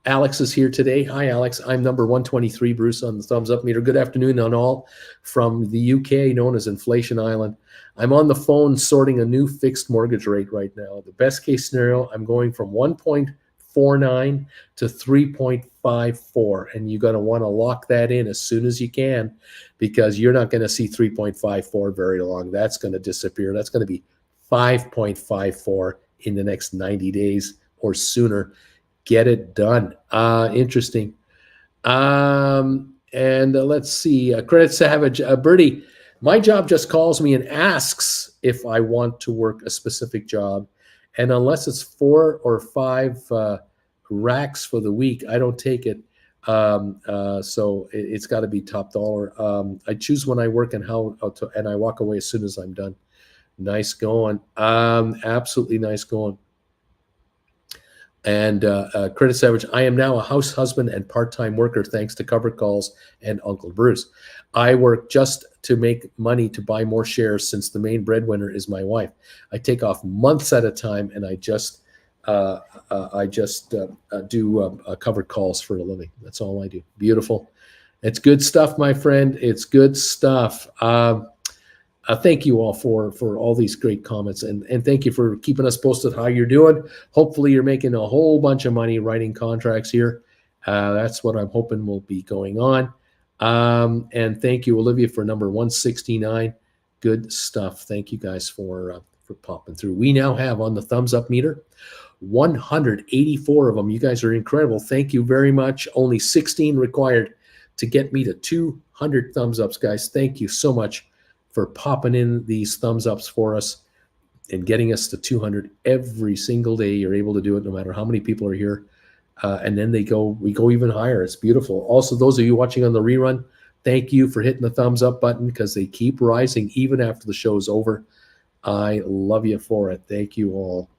Alex is here today. Hi, Alex. I'm number 123, Bruce, on the thumbs up meter. Good afternoon on all from the UK, known as Inflation Island. I'm on the phone sorting a new fixed mortgage rate right now. The best case scenario, I'm going from 1.49 to 3.54, and you're going to want to lock that in as soon as you can, because you're not going to see 3.54 very long. That's going to disappear. That's going to be 5.54 in the next 90 days or sooner. Get it done. Interesting. And let's see. Credit Savage. Bertie, my job just calls me and asks if I want to work a specific job. And unless it's 4 or 5 racks for the week, I don't take it. So it's got to be top dollar. I choose when I work and and I walk away as soon as I'm done. Nice going. Absolutely nice going. And Credit Savage, I am now a house husband and part-time worker thanks to covered calls and Uncle Bruce. I work just to make money to buy more shares since the main breadwinner is my wife. I take off months at a time, and I just do covered calls for a living. That's all I do. Beautiful. It's good stuff, my friend. It's good stuff. Thank you all for all these great comments, and thank you for keeping us posted how you're doing. Hopefully you're making a whole bunch of money writing contracts here. That's what I'm hoping will be going on. And thank you, Olivia, for number 169. Good stuff. Thank you guys for popping through. We now have on the thumbs up meter 184 of them. You guys are incredible. Thank you very much. Only 16 required to get me to 200 thumbs ups, guys. Thank you so much for popping in these thumbs ups for us and getting us to 200 every single day. You're able to do it no matter how many people are here. And then we go even higher. It's beautiful. Also, those of you watching on the rerun, thank you for hitting the thumbs up button, because they keep rising even after the show's over. I love you for it. Thank you all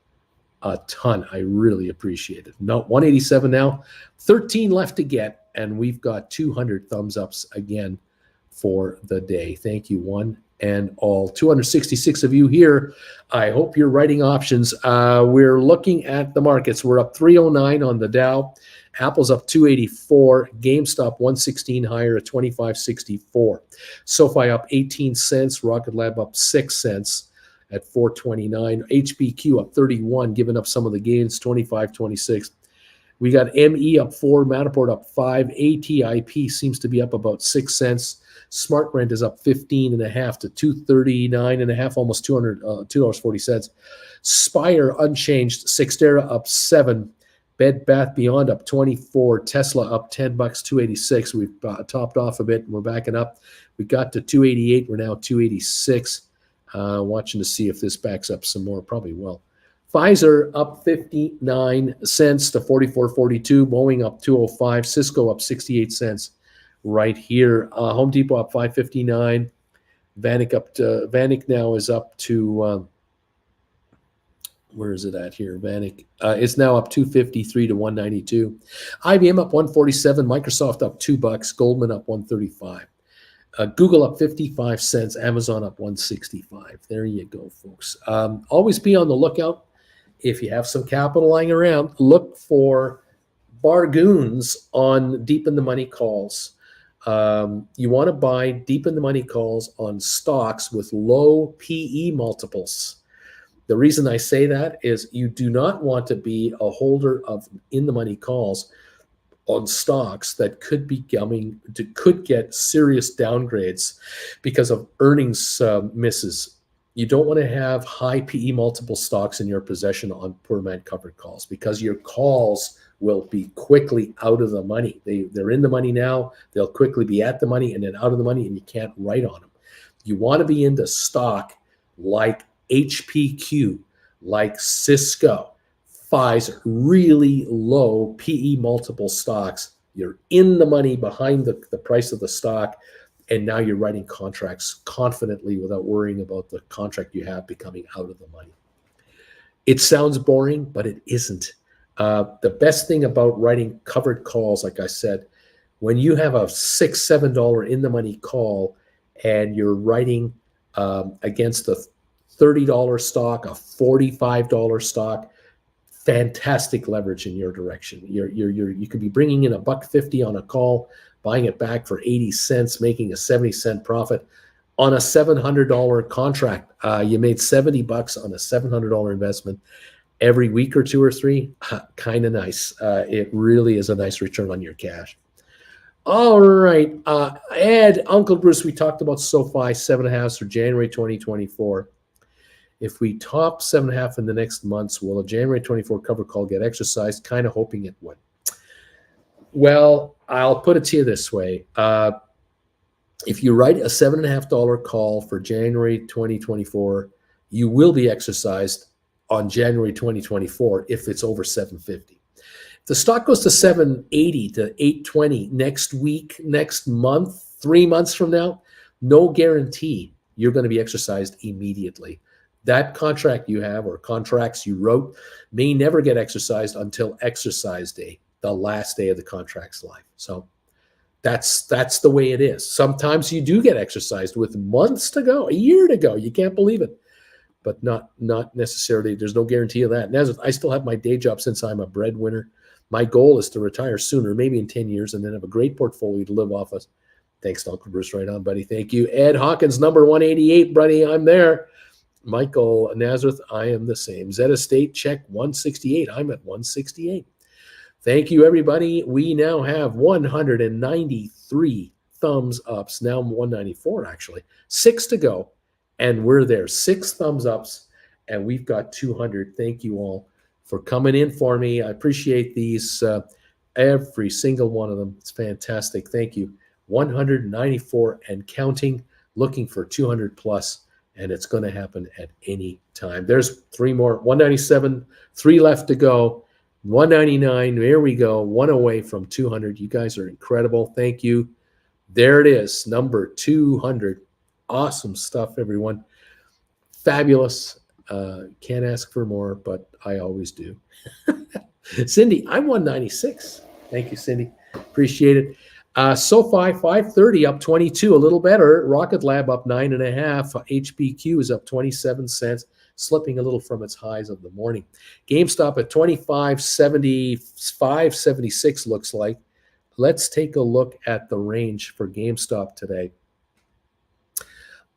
a ton. I really appreciate it. No, 187 now, 13 left to get, and we've got 200 thumbs ups again for the day. Thank you, one and all. 266 of you here. I hope you're writing options. We're looking at the markets. We're up 309 on the Dow. Apple's up 284. GameStop 116 higher at 25.64. SoFi up 18 cents. Rocket Lab up 6 cents at 429. HBQ up 31, giving up some of the gains, 25.26. We got ME up 4, Matterport up 5, ATIP seems to be up about 6 cents. Smart Rent is up 15.5 to 239.5, almost $2.40. Spire unchanged. Cyxtera up 7. Bed Bath Beyond up 24. Tesla up 10 bucks, 286. We've topped off a bit and we're backing up. We got to 288. We're now 286. Watching to see if this backs up some more. Probably will. Pfizer up 59 cents to 44.42. Boeing up 205. Cisco up 68 cents right here. Home Depot up 5.59. Vanik now is up to where is it at here? Vanik it's now up 253 to 192. IBM up 147. Microsoft up $2. Goldman up 135. Google up 55 cents. Amazon up 165. There you go, folks. Always be on the lookout. If you have some capital lying around, look for bargains on deep in the money calls. You want to buy deep in the money calls on stocks with low PE multiples. The reason I say that is you do not want to be a holder of in the money calls on stocks that could get serious downgrades because of earnings misses. You don't want to have high PE multiple stocks in your possession on poor man covered calls because your calls will be quickly out of the money. They're in the money now. They'll quickly be at the money and then out of the money, and you can't write on them. You want to be into stock like HPQ, like Cisco, Pfizer, really low PE multiple stocks. You're in the money behind the price of the stock, and now you're writing contracts confidently without worrying about the contract you have becoming out of the money. It sounds boring, but it isn't. The best thing about writing covered calls, like I said, when you have a $6, $7 in the money call and you're writing against a $30 stock, a $45 stock, fantastic leverage in your direction. You could be bringing in $1.50 on a call, buying it back for 80 cents, making a 70-cent profit on a $700 contract. You made 70 bucks on a $700 investment every week or two or three. Kind of nice. It really is a nice return on your cash. All right. Ed, Uncle Bruce, we talked about SoFi 7.5 for January 2024. If we top 7.5 in the next months, will a January 24 cover call get exercised? Kind of hoping it would. Well, I'll put it to you this way. If you write a $7.5 call for January 2024, you will be exercised on January 2024 if it's over 750. If the stock goes to 780 to 820 next week, next month, 3 months from now, no guarantee you're going to be exercised immediately. That contract you have or contracts you wrote may never get exercised until exercise day, the last day of the contract's life. So that's the way it is. Sometimes you do get exercised with months to go, a year to go. You can't believe it, but not necessarily. There's no guarantee of that. And I still have my day job since I'm a breadwinner. My goal is to retire sooner, maybe in 10 years, and then have a great portfolio to live off of. Thanks, Uncle Bruce. Right on, buddy. Thank you. Ed Hawkins, number 188, buddy. I'm there. Michael Nazareth, I am the same. Zeta State, check 168. I'm at 168. Thank you, everybody. We now have 193 thumbs ups. Now 194, actually. 6 to go, and we're there. 6 thumbs ups, and we've got 200. Thank you all for coming in for me. I appreciate these, every single one of them. It's fantastic. Thank you. 194 and counting, looking for 200 plus. And it's going to happen at any time. There's 3 more. 197, 3 left to go. 199, there we go. 1 away from 200. You guys are incredible. Thank you. There it is, number 200. Awesome stuff, everyone. Fabulous. Can't ask for more, but I always do. Cindy, I'm 196. Thank you, Cindy. Appreciate it. SoFi 530 up 22, a little better. Rocket Lab up 9.5. HPQ is up 27 cents, slipping a little from its highs of the morning. GameStop at 25.75.76 looks like. Let's take a look at the range for GameStop today.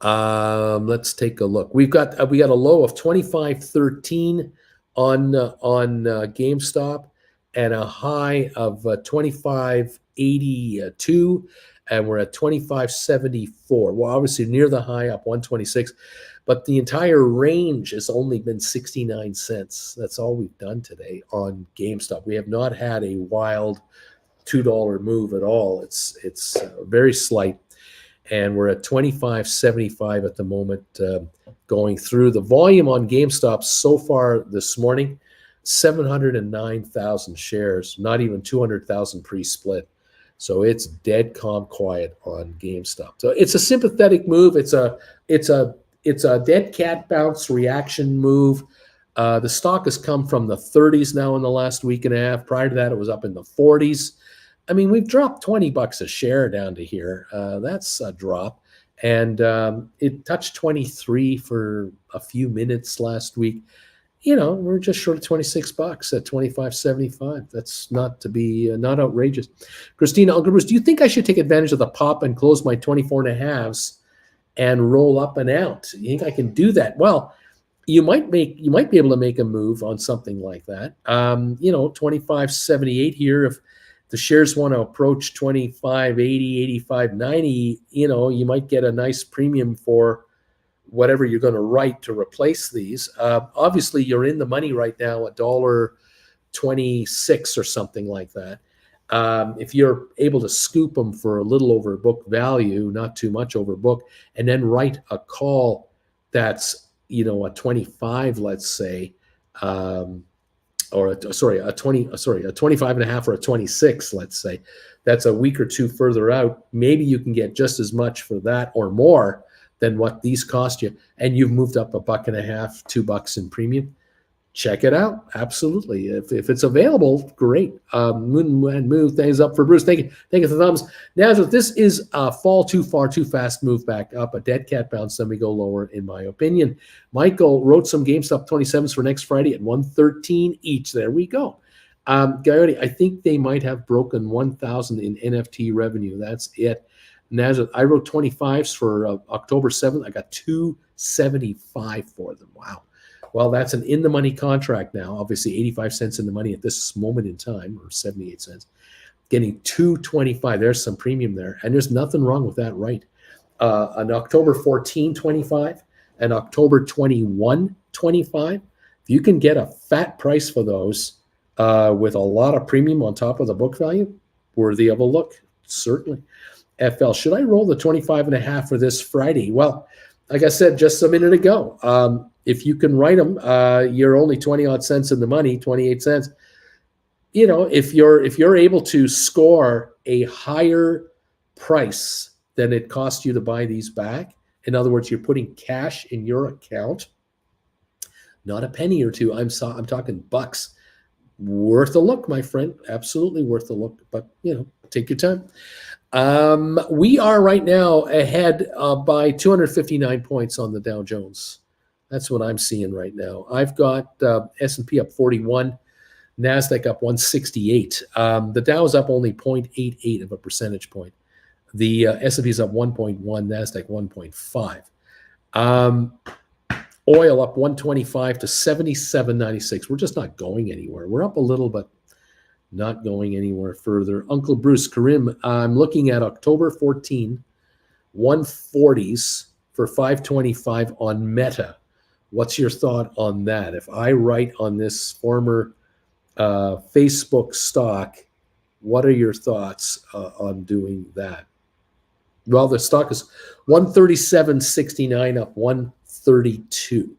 Let's take a look. We got a low of 25.13 on GameStop and a high of 25.82, and we're at 25.74. Well, obviously near the high, up 126, but the entire range has only been 69 cents. That's all we've done today on GameStop. We have not had a wild $2 move at all. It's very slight, and we're at 25.75 at the moment, going through. The volume on GameStop so far this morning, 709,000 shares, not even 200,000 pre-split. So it's dead calm quiet on GameStop. So it's a sympathetic move. It's a dead cat bounce reaction move. The stock has come from the 30s now in the last week and a half. Prior to that, it was up in the 40s. I mean, we've dropped 20 bucks a share down to here. That's a drop. And it touched 23 for a few minutes last week. You know, we're just short of 26 bucks at 25.75. That's not to be not outrageous. Christina, Uncle Bruce, do you think I should take advantage of the pop and close my 24 and a halves and roll up and out? You think I can do that? Well, you might be able to make a move on something like that. 25.78 here. If the shares want to approach 25.80, 85.90, you might get a nice premium for whatever you're going to write to replace these. Obviously, you're in the money right now, $1.26 or something like that. If you're able to scoop them for a little over book value, not too much over book, and then write a call that's a 25, let's say, a 25 and a half or a 26, let's say, that's a week or two further out. Maybe you can get just as much for that or more than what these cost you, and you've moved up $1.50, $2 in premium. Check it out. Absolutely. If it's available, great. Move things up for Bruce. Thank you for the thumbs. Now, this is a fall too far, too fast move back up, a dead cat bounce, then we go lower, in my opinion. Michael wrote some GameStop 27s for next Friday at 113 each. There we go. Coyote, I think they might have broken 1,000 in NFT revenue. That's it. Nazareth, I wrote 25s for October 7th. I got 275 for them. Wow. Well, that's an in-the-money contract now. Obviously, 85 cents in the money at this moment in time, or 78 cents. Getting 225. There's some premium there. And there's nothing wrong with that, right? An October 14, 25, an October 21, 25. If you can get a fat price for those with a lot of premium on top of the book value, worthy of a look, certainly. FL, should I roll the 25 and a half for this Friday? Well, like I said just a minute ago, if you can write them, you're only 20 odd cents in the money, 28 cents. If you're able to score a higher price than it cost you to buy these back, in other words, you're putting cash in your account, not a penny or two. I'm talking bucks. Worth a look, my friend. Absolutely worth a look. But take your time. We are right now ahead by 259 points on the Dow Jones. That's what I'm seeing right now. I've got S&P up 41, NASDAQ up 168. The Dow is up only 0.88 of a percentage point. The S&P is up 1.1, NASDAQ 1.5. Oil up 125 to 77.96. We're just not going anywhere. We're up a little, but not going anywhere further. Uncle Bruce, Karim, I'm looking at October 14, 140s for 525 on Meta. What's your thought on that? If I write on this former Facebook stock, what are your thoughts on doing that? Well, the stock is 137.69 up 132.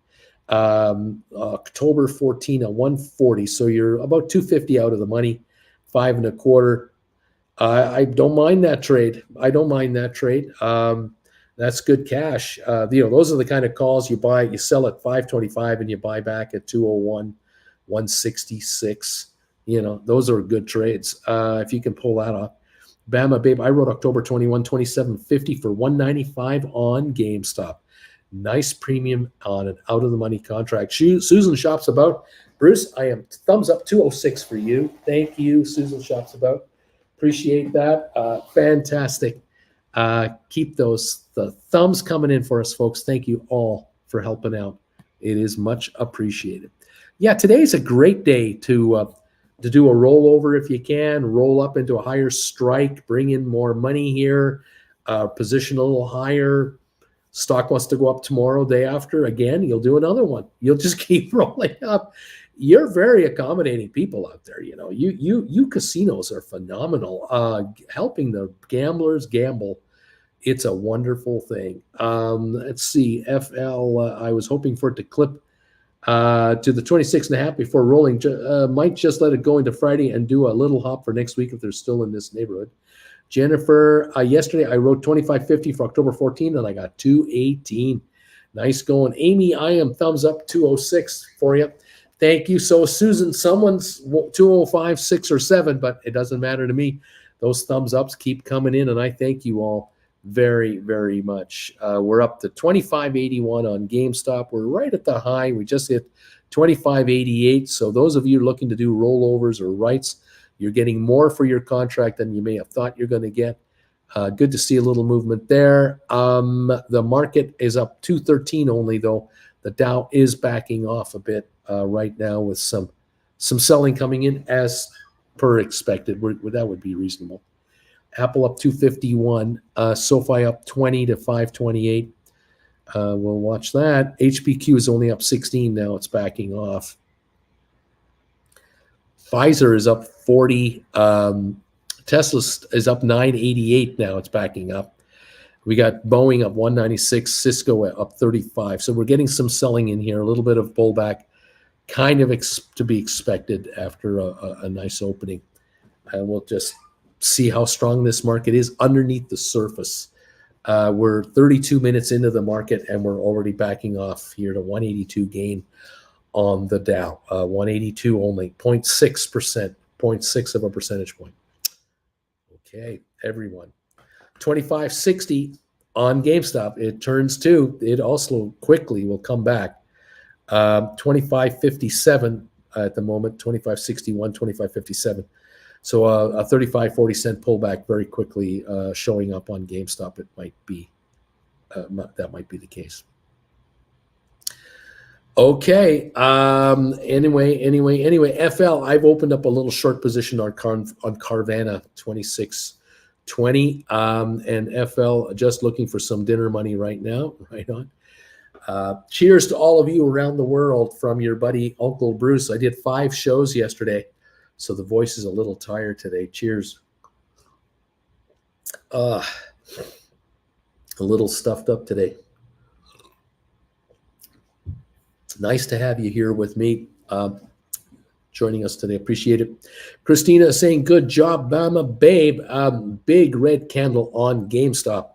October 14 at 140. So you're about 250 out of the money, 5.25. I don't mind that trade. That's good cash. Those are the kind of calls you buy. You sell at 525 and you buy back at 201, 166. Those are good trades. If you can pull that off. Bama Babe, I wrote October 21, 27.50 for 195 on GameStop. Nice premium on an out-of-the-money contract. Susan Shops About. Bruce, I am thumbs up 206 for you. Thank you, Susan Shops About. Appreciate that. Fantastic. Keep the thumbs coming in for us, folks. Thank you all for helping out. It is much appreciated. Yeah, today is a great day to to do a rollover if you can, roll up into a higher strike, bring in more money here, position a little higher. Stock wants to go up tomorrow, day after, again, you'll do another one. You'll just keep rolling up. You're very accommodating people out there. You casinos are phenomenal. Helping the gamblers gamble. It's a wonderful thing. Let's see. FL, I was hoping for it to clip to the 26.5 before rolling. Might just let it go into Friday and do a little hop for next week if they're still in this neighborhood. Jennifer, yesterday I wrote 25.50 for October 14 and I got 218. Nice going. Amy, I am thumbs up 206 for you. Thank you. So Susan, someone's 205, 6 or 7, but it doesn't matter to me. Those thumbs ups keep coming in and I thank you all very, very much. We're up to 25.81 on GameStop. We're right at the high. We just hit 25.88. So those of you looking to do rollovers or rights, you're getting more for your contract than you may have thought you're going to get. Good to see a little movement there. The market is up 213 only, though. The Dow is backing off a bit right now with some selling coming in as per expected. That would be reasonable. Apple up 251. SoFi up 20 to 528. We'll watch that. HPQ is only up 16 now. It's backing off. Pfizer is up 40. Tesla is up 988 now. It's backing up. We got Boeing up 196, Cisco up 35. So we're getting some selling in here, a little bit of pullback, kind of to be expected after a nice opening. And we'll just see how strong this market is underneath the surface. We're 32 minutes into the market, and we're already backing off here to 182 gain on the Dow. 182 only, 0.6%, 0.6 of a percentage point. Okay, everyone. 25.60 on GameStop. It turns to. It also quickly will come back. 25.57 at the moment, 25.61, 25.57. So a 35-40 cent pullback very quickly showing up on GameStop. It might be that might be the case. Okay. Anyway, FL. I've opened up a little short position on Carvana 26.20, and FL just looking for some dinner money right now. Right on. Cheers to all of you around the world from your buddy Uncle Bruce. I did 5 shows yesterday, so the voice is a little tired today. Cheers. A little stuffed up today. Nice to have you here with me, joining us today. Appreciate it. Christina is saying, good job, Bama Babe. Big red candle on GameStop.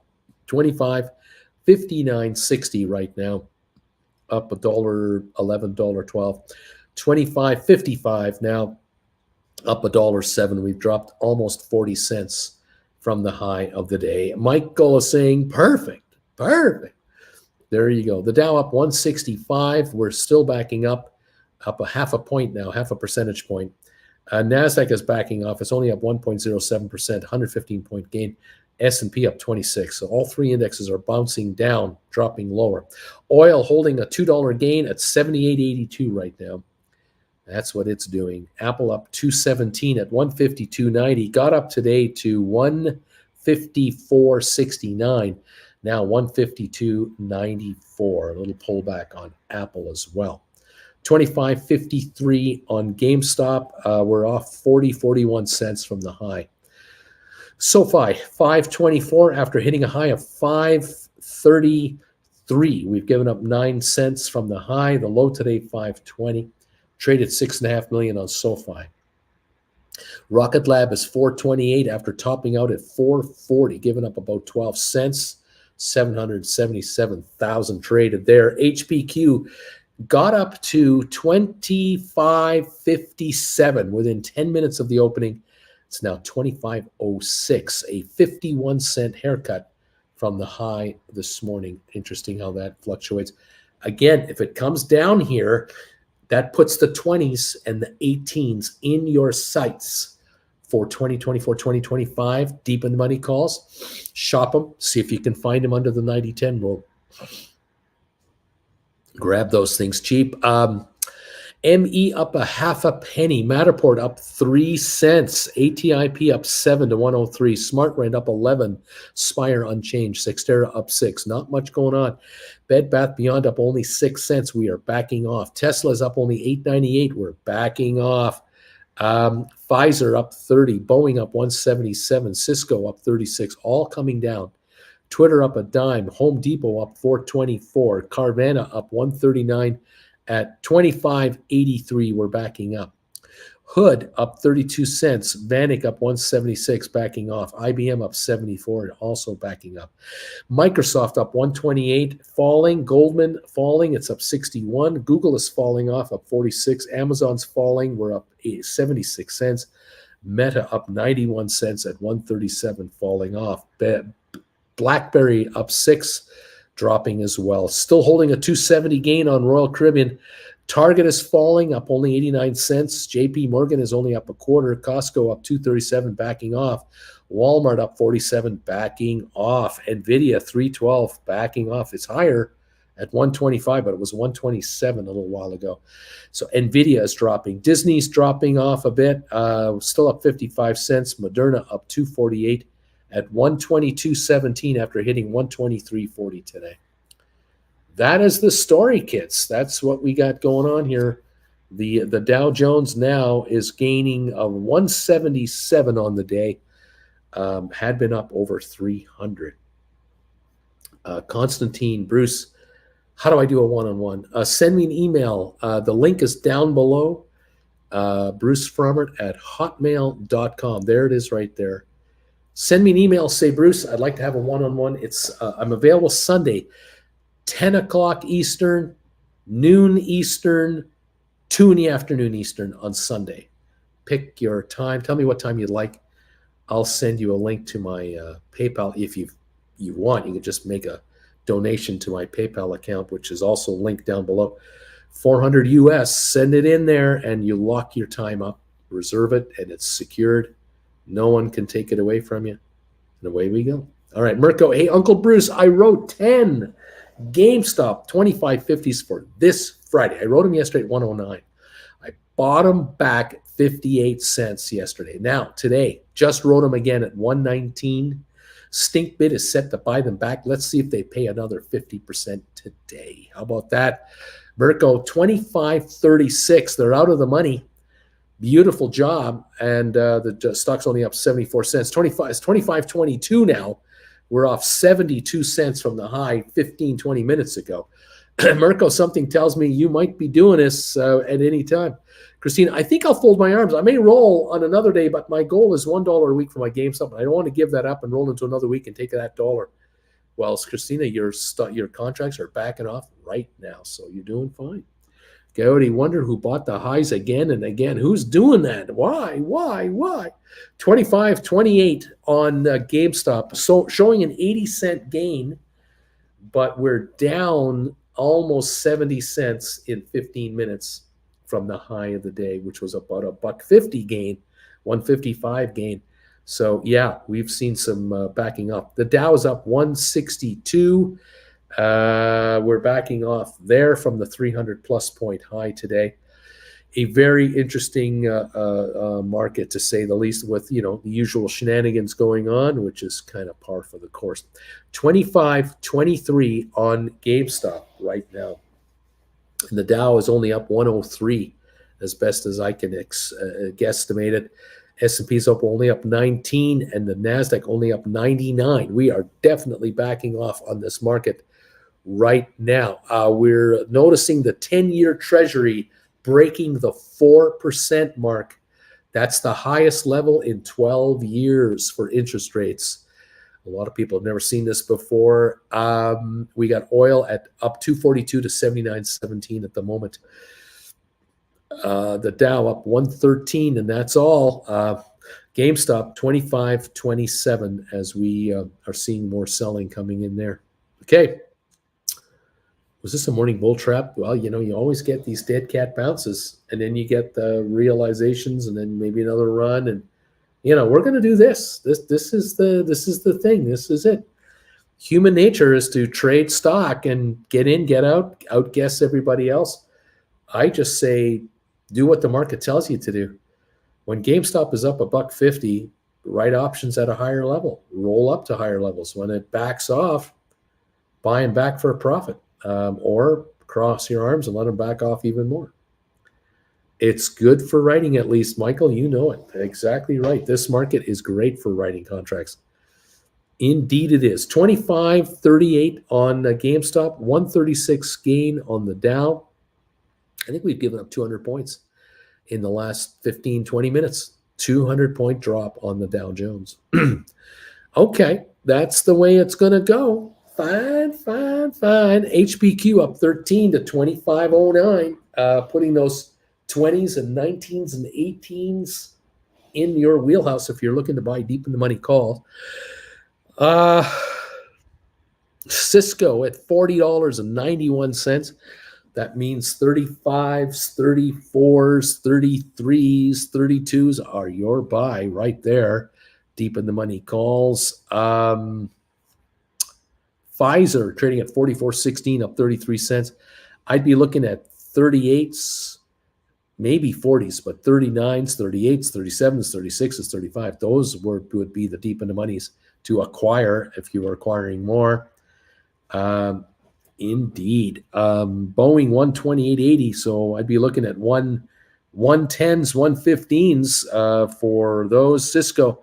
25.59.60 right now. Up $1.11, $1.12. 25.55 now. Up $1.07. We've dropped almost 40 cents from the high of the day. Michael is saying, perfect. There you go. The Dow up 165. We're still backing up a half a point now, half a percentage point. NASDAQ is backing off. It's only up 1.07%, 115-point gain. S&P up 26. So all 3 indexes are bouncing down, dropping lower. Oil holding a $2 gain at 78.82 right now. That's what it's doing. Apple up 217 at 152.90. Got up today to 154.69. Now 152.94. A little pullback on Apple as well. 25.53 on GameStop. We're off 41 cents from the high. SoFi 5.24 after hitting a high of 5.33. We've given up 9 cents from the high. The low today 5.20. Traded $6.5 million on SoFi. Rocket Lab is 4.28 after topping out at 4.40, giving up about 12 cents. 777,000 traded there. HPQ got up to 25.57 within 10 minutes of the opening. It's now 25.06, a 51 cent haircut from the high this morning. Interesting how that fluctuates. Again, if it comes down here, that puts the 20s and the 18s in your sights for 2024, 2025, deep in the money calls. Shop them. See if you can find them under the 90-10 rule. Grab those things cheap. ME up a half a penny. Matterport up 3 cents. ATIP up 7 to 103. SmartRent up 11. Spire unchanged. Xterra up 6. Not much going on. Bed Bath Beyond up only 6 cents. We are backing off. Tesla's up only 8.98. We're backing off. Pfizer up 30. Boeing up 177. Cisco up 36. All coming down. Twitter up a dime. Home Depot up 424. Carvana up 139. At 25.83, we're backing up. Hood up 32 cents. Vanik up 176, backing off. IBM up 74, also backing up. Microsoft up 128, falling. Goldman falling. It's up 61. Google is falling off, up 46. Amazon's falling. We're up 76 cents. Meta up 91 cents at 137, falling off. BlackBerry up 6, dropping as well. Still holding a 270 gain on Royal Caribbean. Target is falling, up only 89 cents. JP Morgan is only up a quarter. Costco up 237, backing off. Walmart up 47, backing off. Nvidia 312, backing off. It's higher at 125, but it was 127 a little while ago. So Nvidia is dropping. Disney's dropping off a bit, still up 55 cents. Moderna up 248 at 122.17 after hitting 123.40 today. That is the story, kids. That's what we got going on here. The Dow Jones now is gaining a 177 on the day. Had been up over 300. Constantine, Bruce, how do I do a one-on-one? Send me an email. The link is down below. Bruce Frommert at hotmail.com. There it is right there. Send me an email. Say, Bruce, I'd like to have a one-on-one. I'm available Sunday, 10 o'clock Eastern, noon Eastern, 2 in the afternoon Eastern on Sunday. Pick your time. Tell me what time you'd like. I'll send you a link to my PayPal. If you want, you can just make a donation to my PayPal account, which is also linked down below. 400 US, send it in there and you lock your time up, reserve it, and it's secured. No one can take it away from you. And away we go. All right, Mirko. Hey, Uncle Bruce, I wrote 10 GameStop 25.50s for this Friday. I wrote them yesterday at 109. I bought them back 58 cents yesterday. Now, today, just wrote them again at 119. Stink bid is set to buy them back. Let's see if they pay another 50% today. How about that? Mirko, 25.36. They're out of the money. Beautiful job. And the stock's only up 74 cents. It's 25.22 now. We're off 72 cents from the high 15, 20 minutes ago. Mirko, something tells me you might be doing this at any time. Christine, I think I'll fold my arms. I may roll on another day, but my goal is $1 a week for my GameStop. I don't want to give that up and roll into another week and take that dollar. Well, Christina, your contracts are backing off right now, so you're doing fine. Coyote, wonder who bought the highs again and again. Who's doing that? Why? 25.28 on GameStop, so showing an 80-cent gain, but we're down almost 70 cents in 15 minutes from the high of the day, which was about a $1.50 gain, 155 gain. So yeah, we've seen some backing up. The Dow is up 162. We're backing off there from the 300 plus point high today. A very interesting market, to say the least, with the usual shenanigans going on, which is kind of par for the course. 25.23 on GameStop right now. And the Dow is only up 103, as best as I can guesstimate it. S&P is only up 19, and the NASDAQ only up 99. We are definitely backing off on this market right now. We're noticing the 10-year Treasury breaking the 4% mark. That's the highest level in 12 years for interest rates. A lot of people have never seen this before. We got oil at up 242 to 79.17 at the moment. The Dow up 113, and that's all. GameStop 25.27 as we are seeing more selling coming in there. Okay. Was this a morning bull trap? Well, you always get these dead cat bounces, and then you get the realizations, and then maybe another run, and we're going to do this. This is the thing. This is it. Human nature is to trade stock and get in, get out, outguess everybody else. I just say Do what the market tells you to do. When GameStop is up $1.50, write options at a higher level, roll up to higher levels. When it backs off, buy them back for a profit, or cross your arms and let them back off even more. It's good for writing, at least, Michael. You know it. Exactly right. This market is great for writing contracts. Indeed, it is. 25.38 on GameStop, 136 gain on the Dow. I think we've given up 200 points in the last 15, 20 minutes. 200-point drop on the Dow Jones. Okay, that's the way it's going to go. Fine. HPQ up 13 to 25.09, putting those 20s and 19s and 18s in your wheelhouse if you're looking to buy deep in the money calls. Cisco at $40.91. That means 35s, 34s, 33s, 32s are your buy right there. Deep in the money calls. Pfizer trading at 44.16, up 33 cents. I'd be looking at 38s, maybe 40s, but 39s, 38s, 37s, 36s, 35. Those would be the deep in the monies to acquire if you were acquiring more. Indeed. Boeing 128.80. So I'd be looking at 110s, 115s for those. Cisco,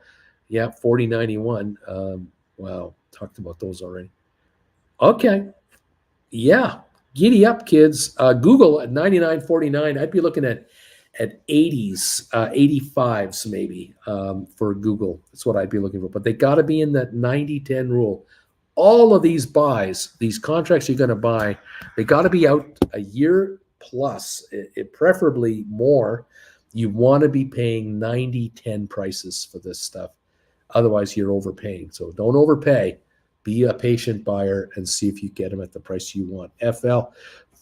yeah, 40.91. Wow, talked about those already. Okay. Yeah. Giddy up, kids. Google at 99.49. I'd be looking at 80s, 85s maybe for Google. That's what I'd be looking for. But they got to be in that 90-10 rule. All of these buys, these contracts you're going to buy, they got to be out a year plus, preferably more. You want to be paying 90-10 prices for this stuff. Otherwise, you're overpaying. So don't overpay. Be a patient buyer and see if you get them at the price you want. FL,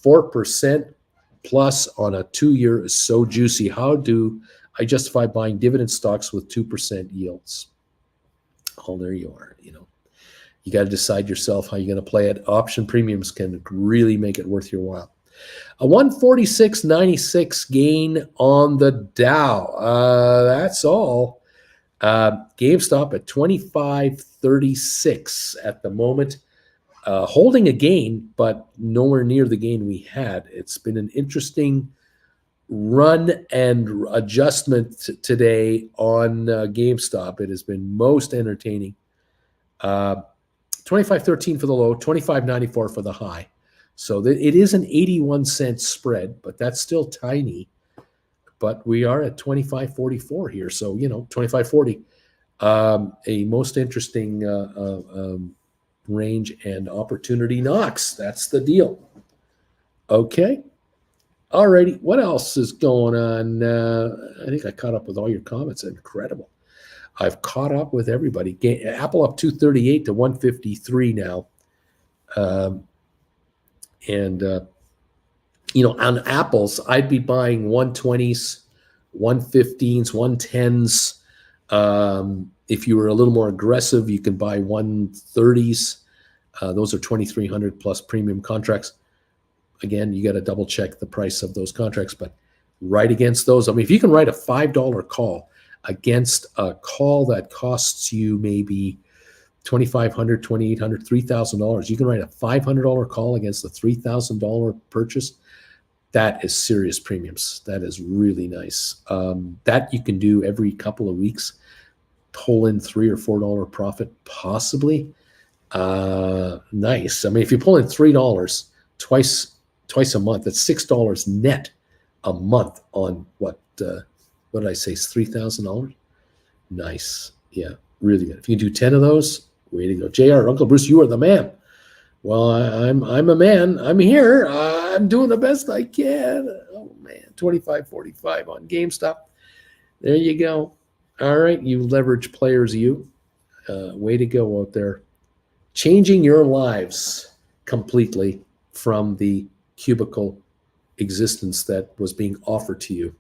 4% plus on a 2-year is so juicy. How do I justify buying dividend stocks with 2% yields? Oh, there you are. You got to decide yourself how you're going to play it. Option premiums can really make it worth your while. A 146.96 gain on the Dow. That's all. GameStop at 25.36 at the moment. Holding a gain, but nowhere near the gain we had. It's been an interesting run and adjustment today on GameStop. It has been most entertaining. 25.13 for the low, 25.94 for the high. So it is an 81-cent spread, but that's still tiny. But we are at 25.44 here. So, 25.40, a most interesting range and opportunity knocks. That's the deal. Okay. All righty. What else is going on? I think I caught up with all your comments. Incredible. I've caught up with everybody. Apple up 238 to 153 now. On apples, I'd be buying 120s, 115s, 110s. If you were a little more aggressive, you can buy 130s. Those are 2,300 plus premium contracts. Again, you got to double check the price of those contracts, but right against those. I mean, if you can write a $5 call against a call that costs you maybe $2,500, $2,800, $3,000, you can write a $500 call against a $3,000 purchase. That is serious premiums. That is really nice. That you can do every couple of weeks, pull in $3 or $4 profit, possibly. Nice. I mean, if you pull in $3 twice a month, that's $6 net a month on what did I say? $3,000. Nice. Yeah, really good. If you do 10 of those, way to go. JR, Uncle Bruce, you are the man. Well, I'm a man. I'm here. I'm doing the best I can. Oh man, 25.45 on GameStop. There you go. All right, you leverage players, you. Way to go out there. Changing your lives completely from the cubicle existence that was being offered to you.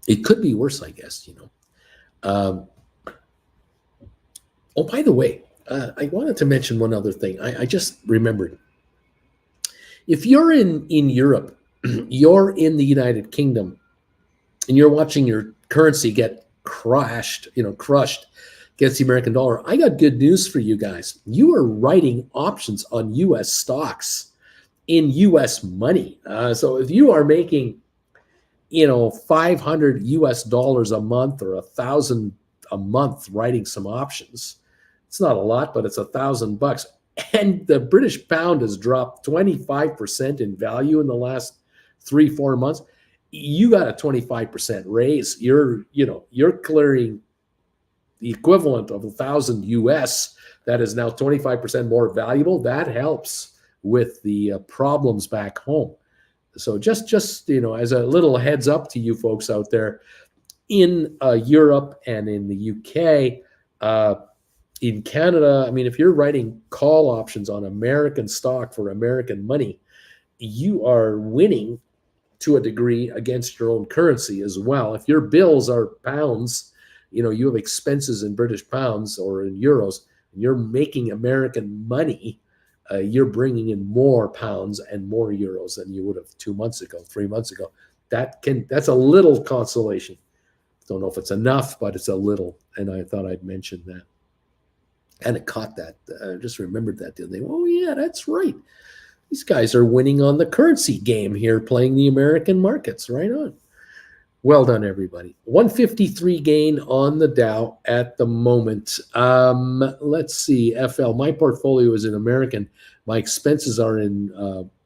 It could be worse, I guess, Oh, by the way, I wanted to mention one other thing. I just remembered. If you're in Europe, you're in the United Kingdom, and you're watching your currency get crushed against the American dollar, I got good news for you guys. You are writing options on U.S. stocks in U.S. money. So if you are making, 500 US dollars a month or 1,000 a month writing some options, it's not a lot, but it's $1,000. And the British pound has dropped 25% in value in the last 3-4 months. You got a 25% raise. You're clearing the equivalent of 1,000 US that is now 25% more valuable. That helps with the problems back home. So just as a little heads up to you folks out there in Europe and in the UK, in Canada, I mean, if you're writing call options on American stock for American money, you are winning to a degree against your own currency as well. If your bills are pounds, you have expenses in British pounds or in euros, and you're making American money, you're bringing in more pounds and more euros than you would have 2 months ago, 3 months ago. That's a little consolation. Don't know if it's enough, but it's a little. And I thought I'd mention that. And it caught that. I just remembered that the other day. Oh yeah, that's right. These guys are winning on the currency game here, playing the American markets. Right on. Well done, everybody. 153 gain on the Dow at the moment. Let's see. FL, my portfolio is in American. My expenses are in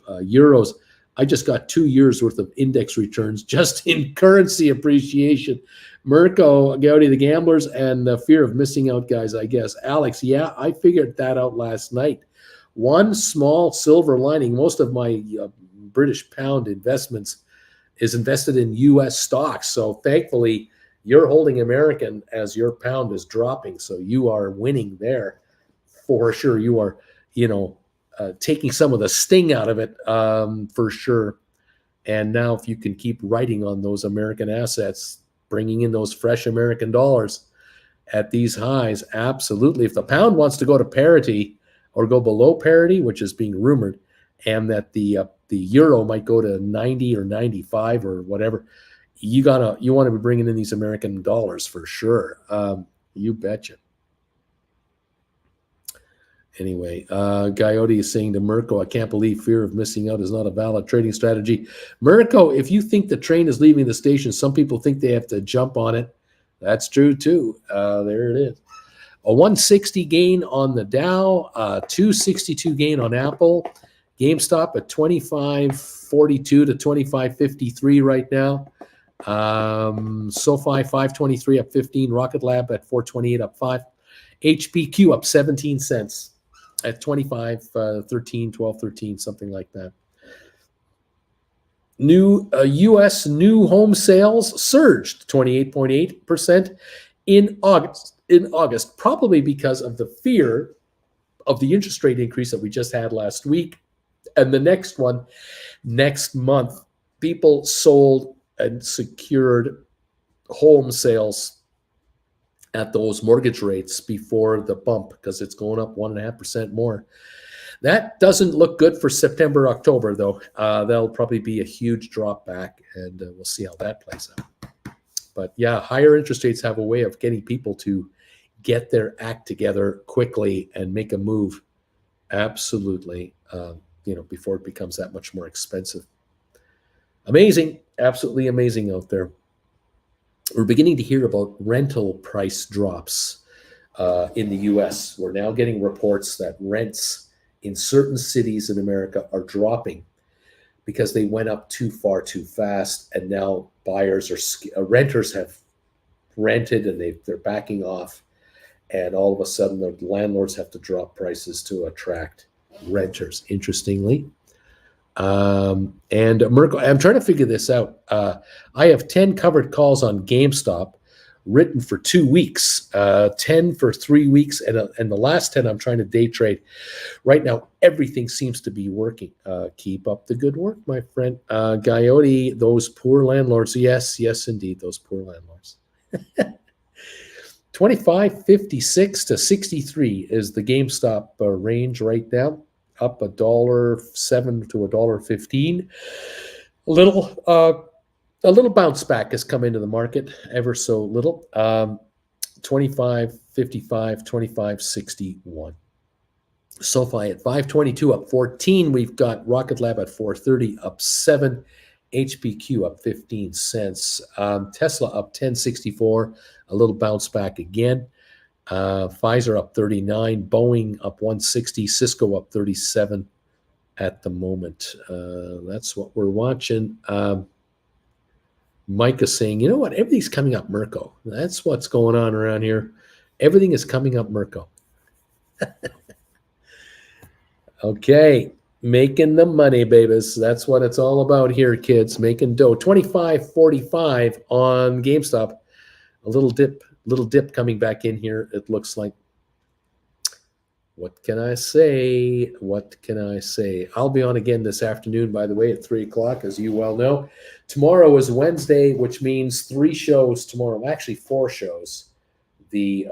euros. I just got 2 years worth of index returns just in currency appreciation. Mirko, Gowdy, the gamblers, and the fear of missing out guys, I guess. Alex, yeah, I figured that out last night. One small silver lining, most of my British pound investments is invested in U.S. stocks. So thankfully, you're holding American as your pound is dropping. So you are winning there for sure. You are, taking some of the sting out of it for sure. And now if you can keep writing on those American assets, bringing in those fresh American dollars at these highs, absolutely. If the pound wants to go to parity or go below parity, which is being rumored, and that the euro might go to 90 or 95 or whatever, you want to be bringing in these American dollars for sure. You betcha. Anyway, Coyote is saying to Mirko, I can't believe fear of missing out is not a valid trading strategy. Mirko, if you think the train is leaving the station, some people think they have to jump on it. That's true too. There it is. A 160 gain on the Dow, 262 gain on Apple. Gamestop at 25.42 to 25.53 right now. SoFi 523 up 15. Rocket Lab at 428 up 5. HPQ up 17 cents at 25.13, 12.13, something like that. New U.S. new home sales surged 28.8% in August, probably because of the fear of the interest rate increase that we just had last week. And the next one, next month, people sold and secured home sales at those mortgage rates before the bump because it's going up 1.5% more. That doesn't look good for September, October, though. There'll probably be a huge drop back, and we'll see how that plays out. But yeah, higher interest rates have a way of getting people to get their act together quickly and make a move. Absolutely. Before it becomes that much more expensive. Amazing, absolutely amazing out there. We're beginning to hear about rental price drops in the U.S. We're now getting reports that rents in certain cities in America are dropping because they went up too far too fast, and now renters have rented and they're backing off, and all of a sudden the landlords have to drop prices to attract renters, interestingly. And Mirko, I'm trying to figure this out. I have 10 covered calls on GameStop written for 2 weeks, 10 for 3 weeks, and the last 10 I'm trying to day trade. Right now, everything seems to be working. Keep up the good work, my friend. Coyote, those poor landlords. Yes, indeed, those poor landlords. 25.56 to 63 is the GameStop range right now, up $1.07 to $1.15. A little bounce back has come into the market, ever so little. 25.55, 25.61. SoFi at 522, up 14. We've got Rocket Lab at 430, up 7. HPQ up 15 cents. Tesla up 1064, a little bounce back again. Pfizer up 39, Boeing up 160, Cisco up 37 at the moment. That's what we're watching. Mike is saying, you know what? Everything's coming up Merco. That's what's going on around here. Everything is coming up Merco. Okay. Making the money, babies. That's what it's all about here, kids. Making dough. 25.45 on GameStop. A little dip coming back in here, it looks like. What can I say? What can I say? I'll be on again this afternoon, by the way, at 3 o'clock, as you well know. Tomorrow is Wednesday, which means 3 shows tomorrow. Actually, 4 shows. The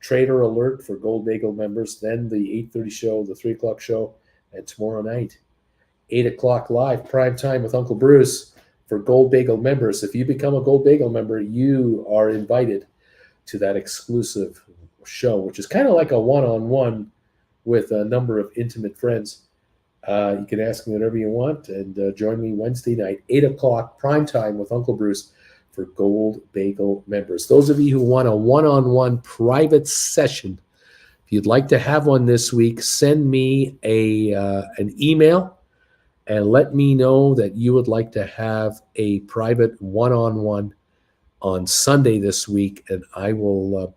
Trader Alert for Gold Bagel members, then the 8:30 show, the 3 o'clock show, and tomorrow night, 8 o'clock live, prime time with Uncle Bruce for Gold Bagel members. If you become a Gold Bagel member, you are invited to that exclusive show, which is kind of like a one-on-one with a number of intimate friends. You can ask me whatever you want, and join me Wednesday night, 8 o'clock, prime time with Uncle Bruce for Gold Bagel members. Those of you who want a one-on-one private session, if you'd like to have one this week, send me an email and let me know that you would like to have a private one-on-one on Sunday this week, and I will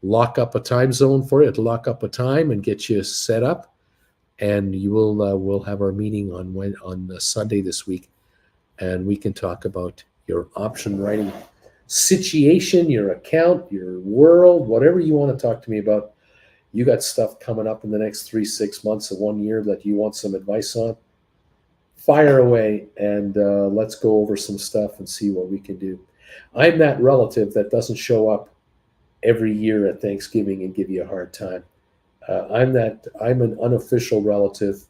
lock up a time zone for you, lock up a time and get you set up, and you will we'll have our meeting on Sunday this week, and we can talk about your option writing situation, your account, your world, whatever you want to talk to me about. You got stuff coming up in the next 3-6 months of 1 year that you want some advice on, fire away, and let's go over some stuff and see what we can do. I'm that relative that doesn't show up every year at Thanksgiving and give you a hard time. I'm an unofficial relative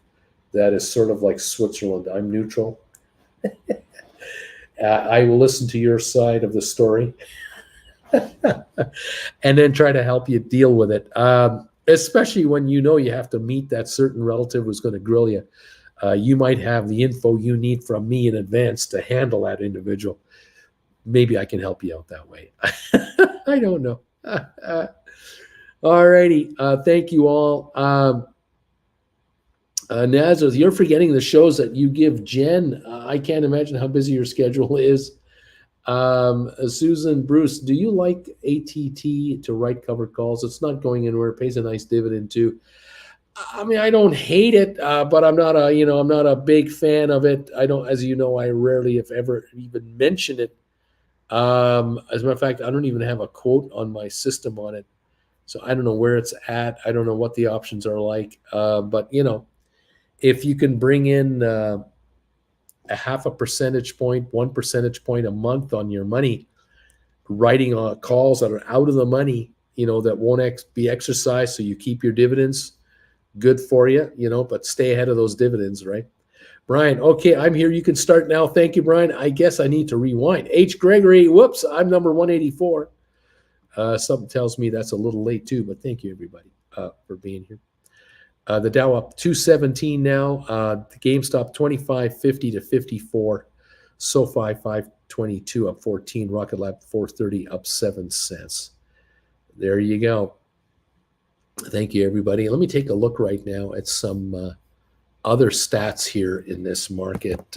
that is sort of like Switzerland. I'm neutral. I will listen to your side of the story and then try to help you deal with it. Especially when you know you have to meet that certain relative who's going to grill you. You might have the info you need from me in advance to handle that individual. Maybe I can help you out that way. I don't know. All righty. Thank you all. Nazareth, you're forgetting the shows that you give Jen. I can't imagine how busy your schedule is. Susan, Bruce, do you like ATT to write covered calls? It's not going anywhere. It pays a nice dividend too. I mean, I don't hate it, but I'm not a big fan of it. I don't, as you know, I rarely, if ever, even mention it. As a matter of fact, I don't even have a quote on my system on it. So I don't know where it's at. I don't know what the options are like. But, if you can bring in a 0.5 percentage point, 1 percentage point a month on your money, writing calls that are out of the money, that won't be exercised, so you keep your dividends, good for you, but stay ahead of those dividends, right? Brian, okay, I'm here. You can start now. Thank you, Brian. I guess I need to rewind. H. Gregory, whoops, I'm number 184. Something tells me that's a little late too, but thank you, everybody, for being here. The Dow up 217 now. The GameStop 25.50 to 54. SoFi 522 up 14. Rocket Lab 430 up 7 cents. There you go. Thank you, everybody. Let me take a look right now at some other stats here in this market.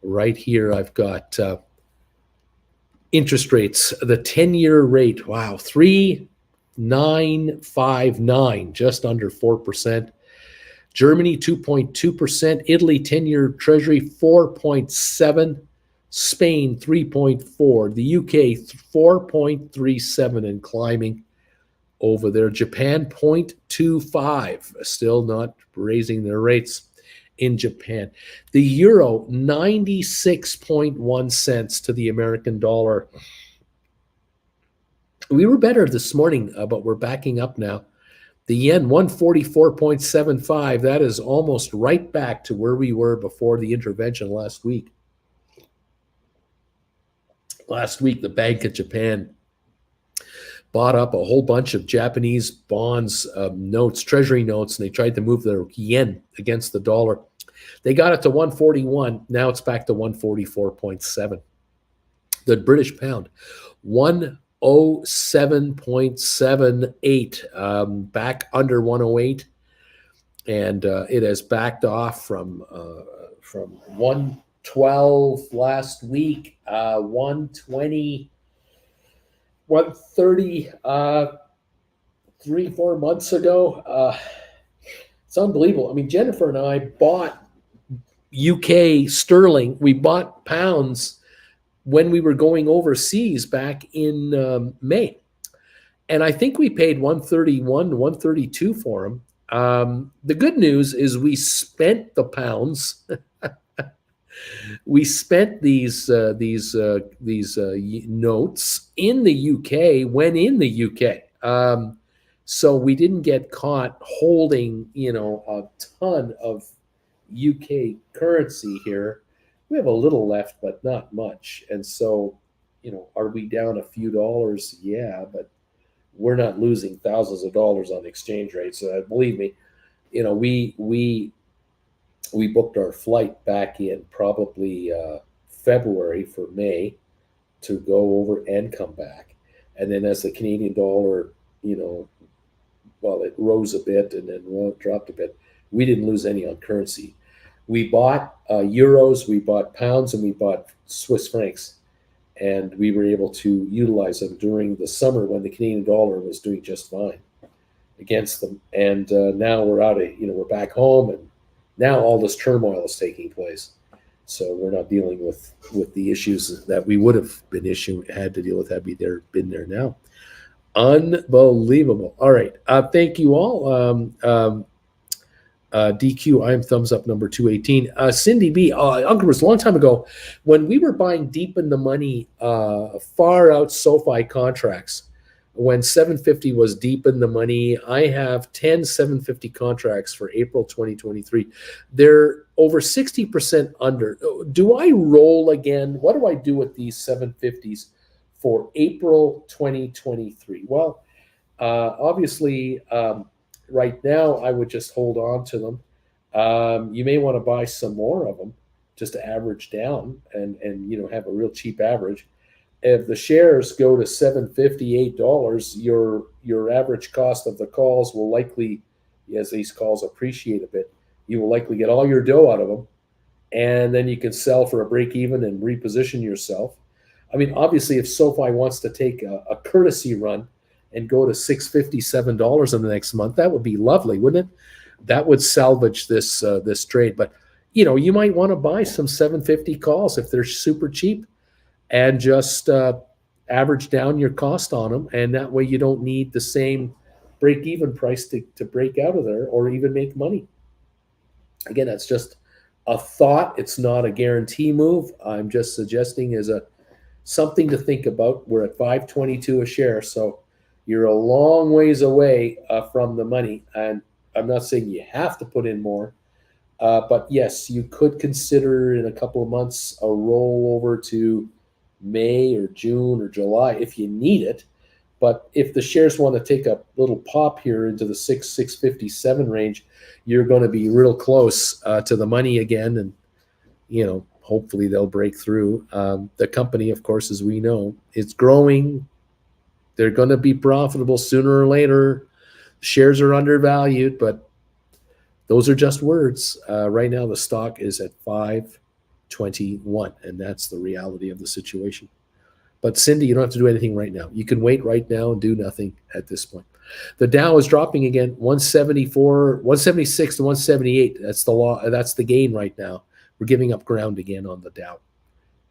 Right here, I've got interest rates. The 10-year rate, wow, 3.959, just under 4%. Germany, 2.2%. Italy, 10-year treasury, 4.7%. Spain, 3.4%. The UK, 4.37% and climbing over there. Japan, 0.25%. Still not raising their rates in Japan. The euro, 96.1 cents to the American dollar. We were better this morning, but we're backing up now. The yen 144.75. That is almost right back to where we were before the intervention last week. Last week, the Bank of Japan bought up a whole bunch of Japanese bonds, notes, treasury notes, and they tried to move their yen against the dollar. They got it to 141. Now it's back to 144.7. The British pound, 107.78, back under 108, and it has backed off from 112 last week, 120, 130 3-4 months ago. It's unbelievable. I mean, Jennifer and I bought UK sterling. We bought pounds when we were going overseas back in May. And I think we paid 131, 132 for them. The good news is we spent the pounds. We spent these notes in the UK when in the UK. So we didn't get caught holding, a ton of UK currency here. We have a little left, but not much. And so, are we down a few dollars? Yeah, but we're not losing thousands of dollars on exchange rates. Believe me, we booked our flight back in probably February for May to go over and come back. And then as the Canadian dollar, it rose a bit and then dropped a bit, we didn't lose any on currency. We bought euros, we bought pounds, and we bought Swiss francs. And we were able to utilize them during the summer when the Canadian dollar was doing just fine against them. And now we're out of, we're back home, and now all this turmoil is taking place. So we're not dealing with the issues that we would have had to deal with had we been there now. Unbelievable. All right. Thank you all. DQ, I am thumbs up number 218. Cindy B, Uncle Bruce, a long time ago, when we were buying deep in the money, far out SoFi contracts, when 750 was deep in the money, I have 10 750 contracts for April 2023. They're over 60% under. Do I roll again? What do I do with these 750s for April 2023? Well, obviously, right now, I would just hold on to them. You may want to buy some more of them just to average down and have a real cheap average. If the shares go to $758, your average cost of the calls will likely, as these calls appreciate a bit, you will likely get all your dough out of them, and then you can sell for a break even and reposition yourself. I mean, obviously, if SoFi wants to take a courtesy run and go to $657 in the next month, that would be lovely, wouldn't it? That would salvage this trade. But you might want to buy some 750 calls if they're super cheap, and just average down your cost on them, and that way you don't need the same break-even price to break out of there or even make money. Again, that's just a thought. It's not a guarantee move. I'm just suggesting as something to think about. We're at $5.22 a share, so you're a long ways away from the money. And I'm not saying you have to put in more, but yes, you could consider in a couple of months a rollover to May or June or July if you need it. But if the shares want to take a little pop here into the 657 range, you're going to be real close to the money again, and hopefully they'll break through. The company, of course, as we know, it's growing. They're going to be profitable sooner or later. Shares are undervalued, but those are just words. Right now, the stock is at $5.21, and that's the reality of the situation. But Cindy, you don't have to do anything right now. You can wait right now and do nothing at this point. The Dow is dropping again, 174, 176 to 178. That's the law. That's the gain right now. We're giving up ground again on the Dow.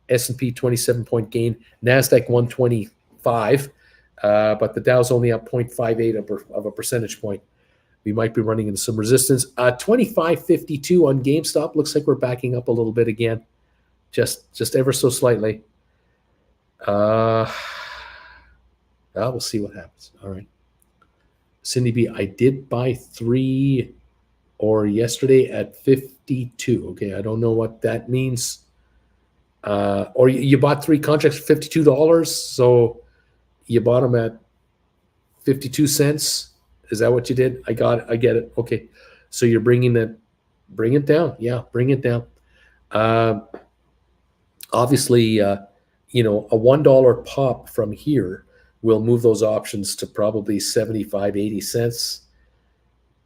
S&P 27-point gain. NASDAQ 125. But the Dow's only up 0.58 of a percentage point. We might be running into some resistance. 25.52 on GameStop. Looks like we're backing up a little bit again. Just ever so slightly. We'll see what happens. All right. Cindy B, I did buy 3 or yesterday at 52. Okay, I don't know what that means. Or you bought 3 contracts for $52, so you bought them at 52 cents. Is that what you did? I got it. I get it. Okay, so you're bringing it, bring it down. Yeah, bring it down. Uh, Obviously, a $1 pop from here will move those options to probably 75, 80 cents.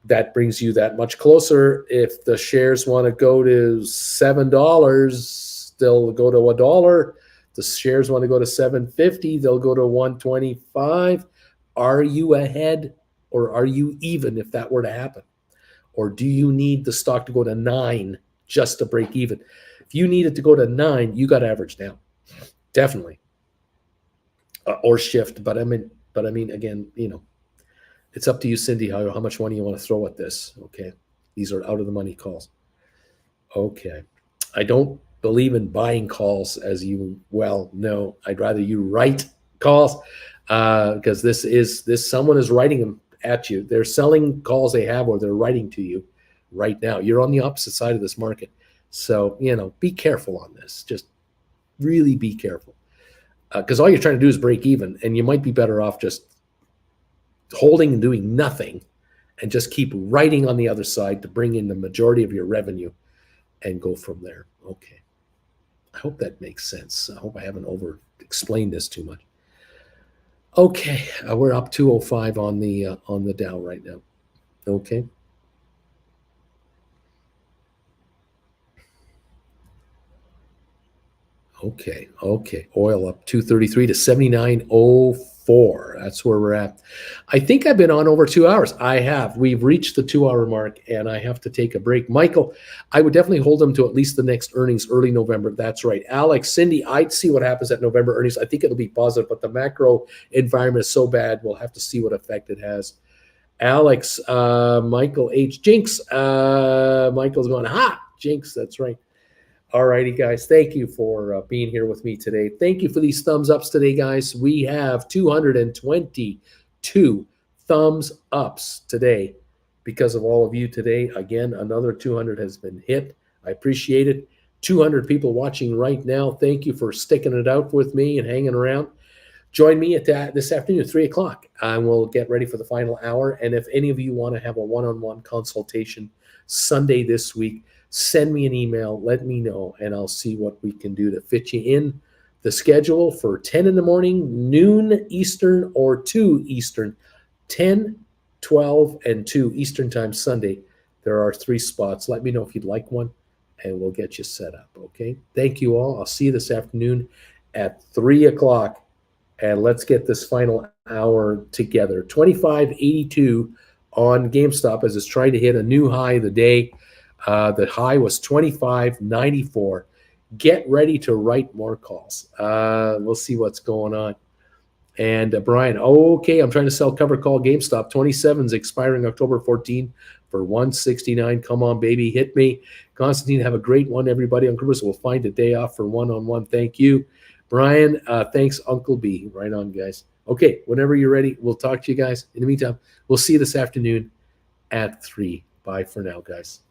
That brings you that much closer. If the shares want to go to $7, they'll go to $1. The shares want to go to 750, they'll go to 125. Are you ahead or are you even if that were to happen? Or do you need the stock to go to 9 just to break even? If you need it to go to 9, you got to average down, definitely, or shift. But I mean, again, it's up to you, Cindy. How much money you want to throw at this? Okay, these are out of the money calls. Okay, I don't believe in buying calls, as you well know. I'd rather you write calls because this someone is writing them at you. They're selling calls they have, or they're writing to you right now. You're on the opposite side of this market. So, be careful on this. Just really be careful. Because all you're trying to do is break even, and you might be better off just holding and doing nothing and just keep writing on the other side to bring in the majority of your revenue and go from there. Okay. I hope that makes sense. I hope I haven't over explained this too much. Okay. We're up 205 on the Dow right now. Okay. Okay. Oil up 233 to 79.04. That's where we're at. I think I've been on over 2 hours. I have. We've reached the 2 hour mark, and I have to take a break. Michael, I would definitely hold them to at least the next earnings early November. That's right. Alex, Cindy, I'd see what happens at November earnings. I think it'll be positive, but the macro environment is so bad. We'll have to see what effect it has. Alex, Michael H. Jinx. Michael's going, Jinx. That's right. All righty, guys. Thank you for being here with me today. Thank you for these thumbs ups today, guys. We have 222 thumbs ups today because of all of you today. Again, another 200 has been hit. I appreciate it. 200 people watching right now. Thank you for sticking it out with me and hanging around. Join me at that this afternoon at 3 o'clock. And we'll get ready for the final hour. And if any of you want to have a one-on-one consultation Sunday this week, send me an email, let me know, and I'll see what we can do to fit you in the schedule for 10 in the morning, noon Eastern, or 2 Eastern, 10, 12, and 2 Eastern time Sunday. There are 3 spots. Let me know if you'd like one, and we'll get you set up, okay? Thank you all. I'll see you this afternoon at 3 o'clock, and let's get this final hour together. 25.82 on GameStop as it's trying to hit a new high of the day. The high was 25.94. Get ready to write more calls. We'll see what's going on. And Brian, okay, I'm trying to sell cover call GameStop. 27's expiring October 14 for 169. Come on, baby, hit me. Constantine, have a great one, everybody. On Christmas, we'll find a day off for one-on-one. Thank you. Brian, thanks, Uncle B. Right on, guys. Okay, whenever you're ready, we'll talk to you guys. In the meantime, we'll see you this afternoon at 3. Bye for now, guys.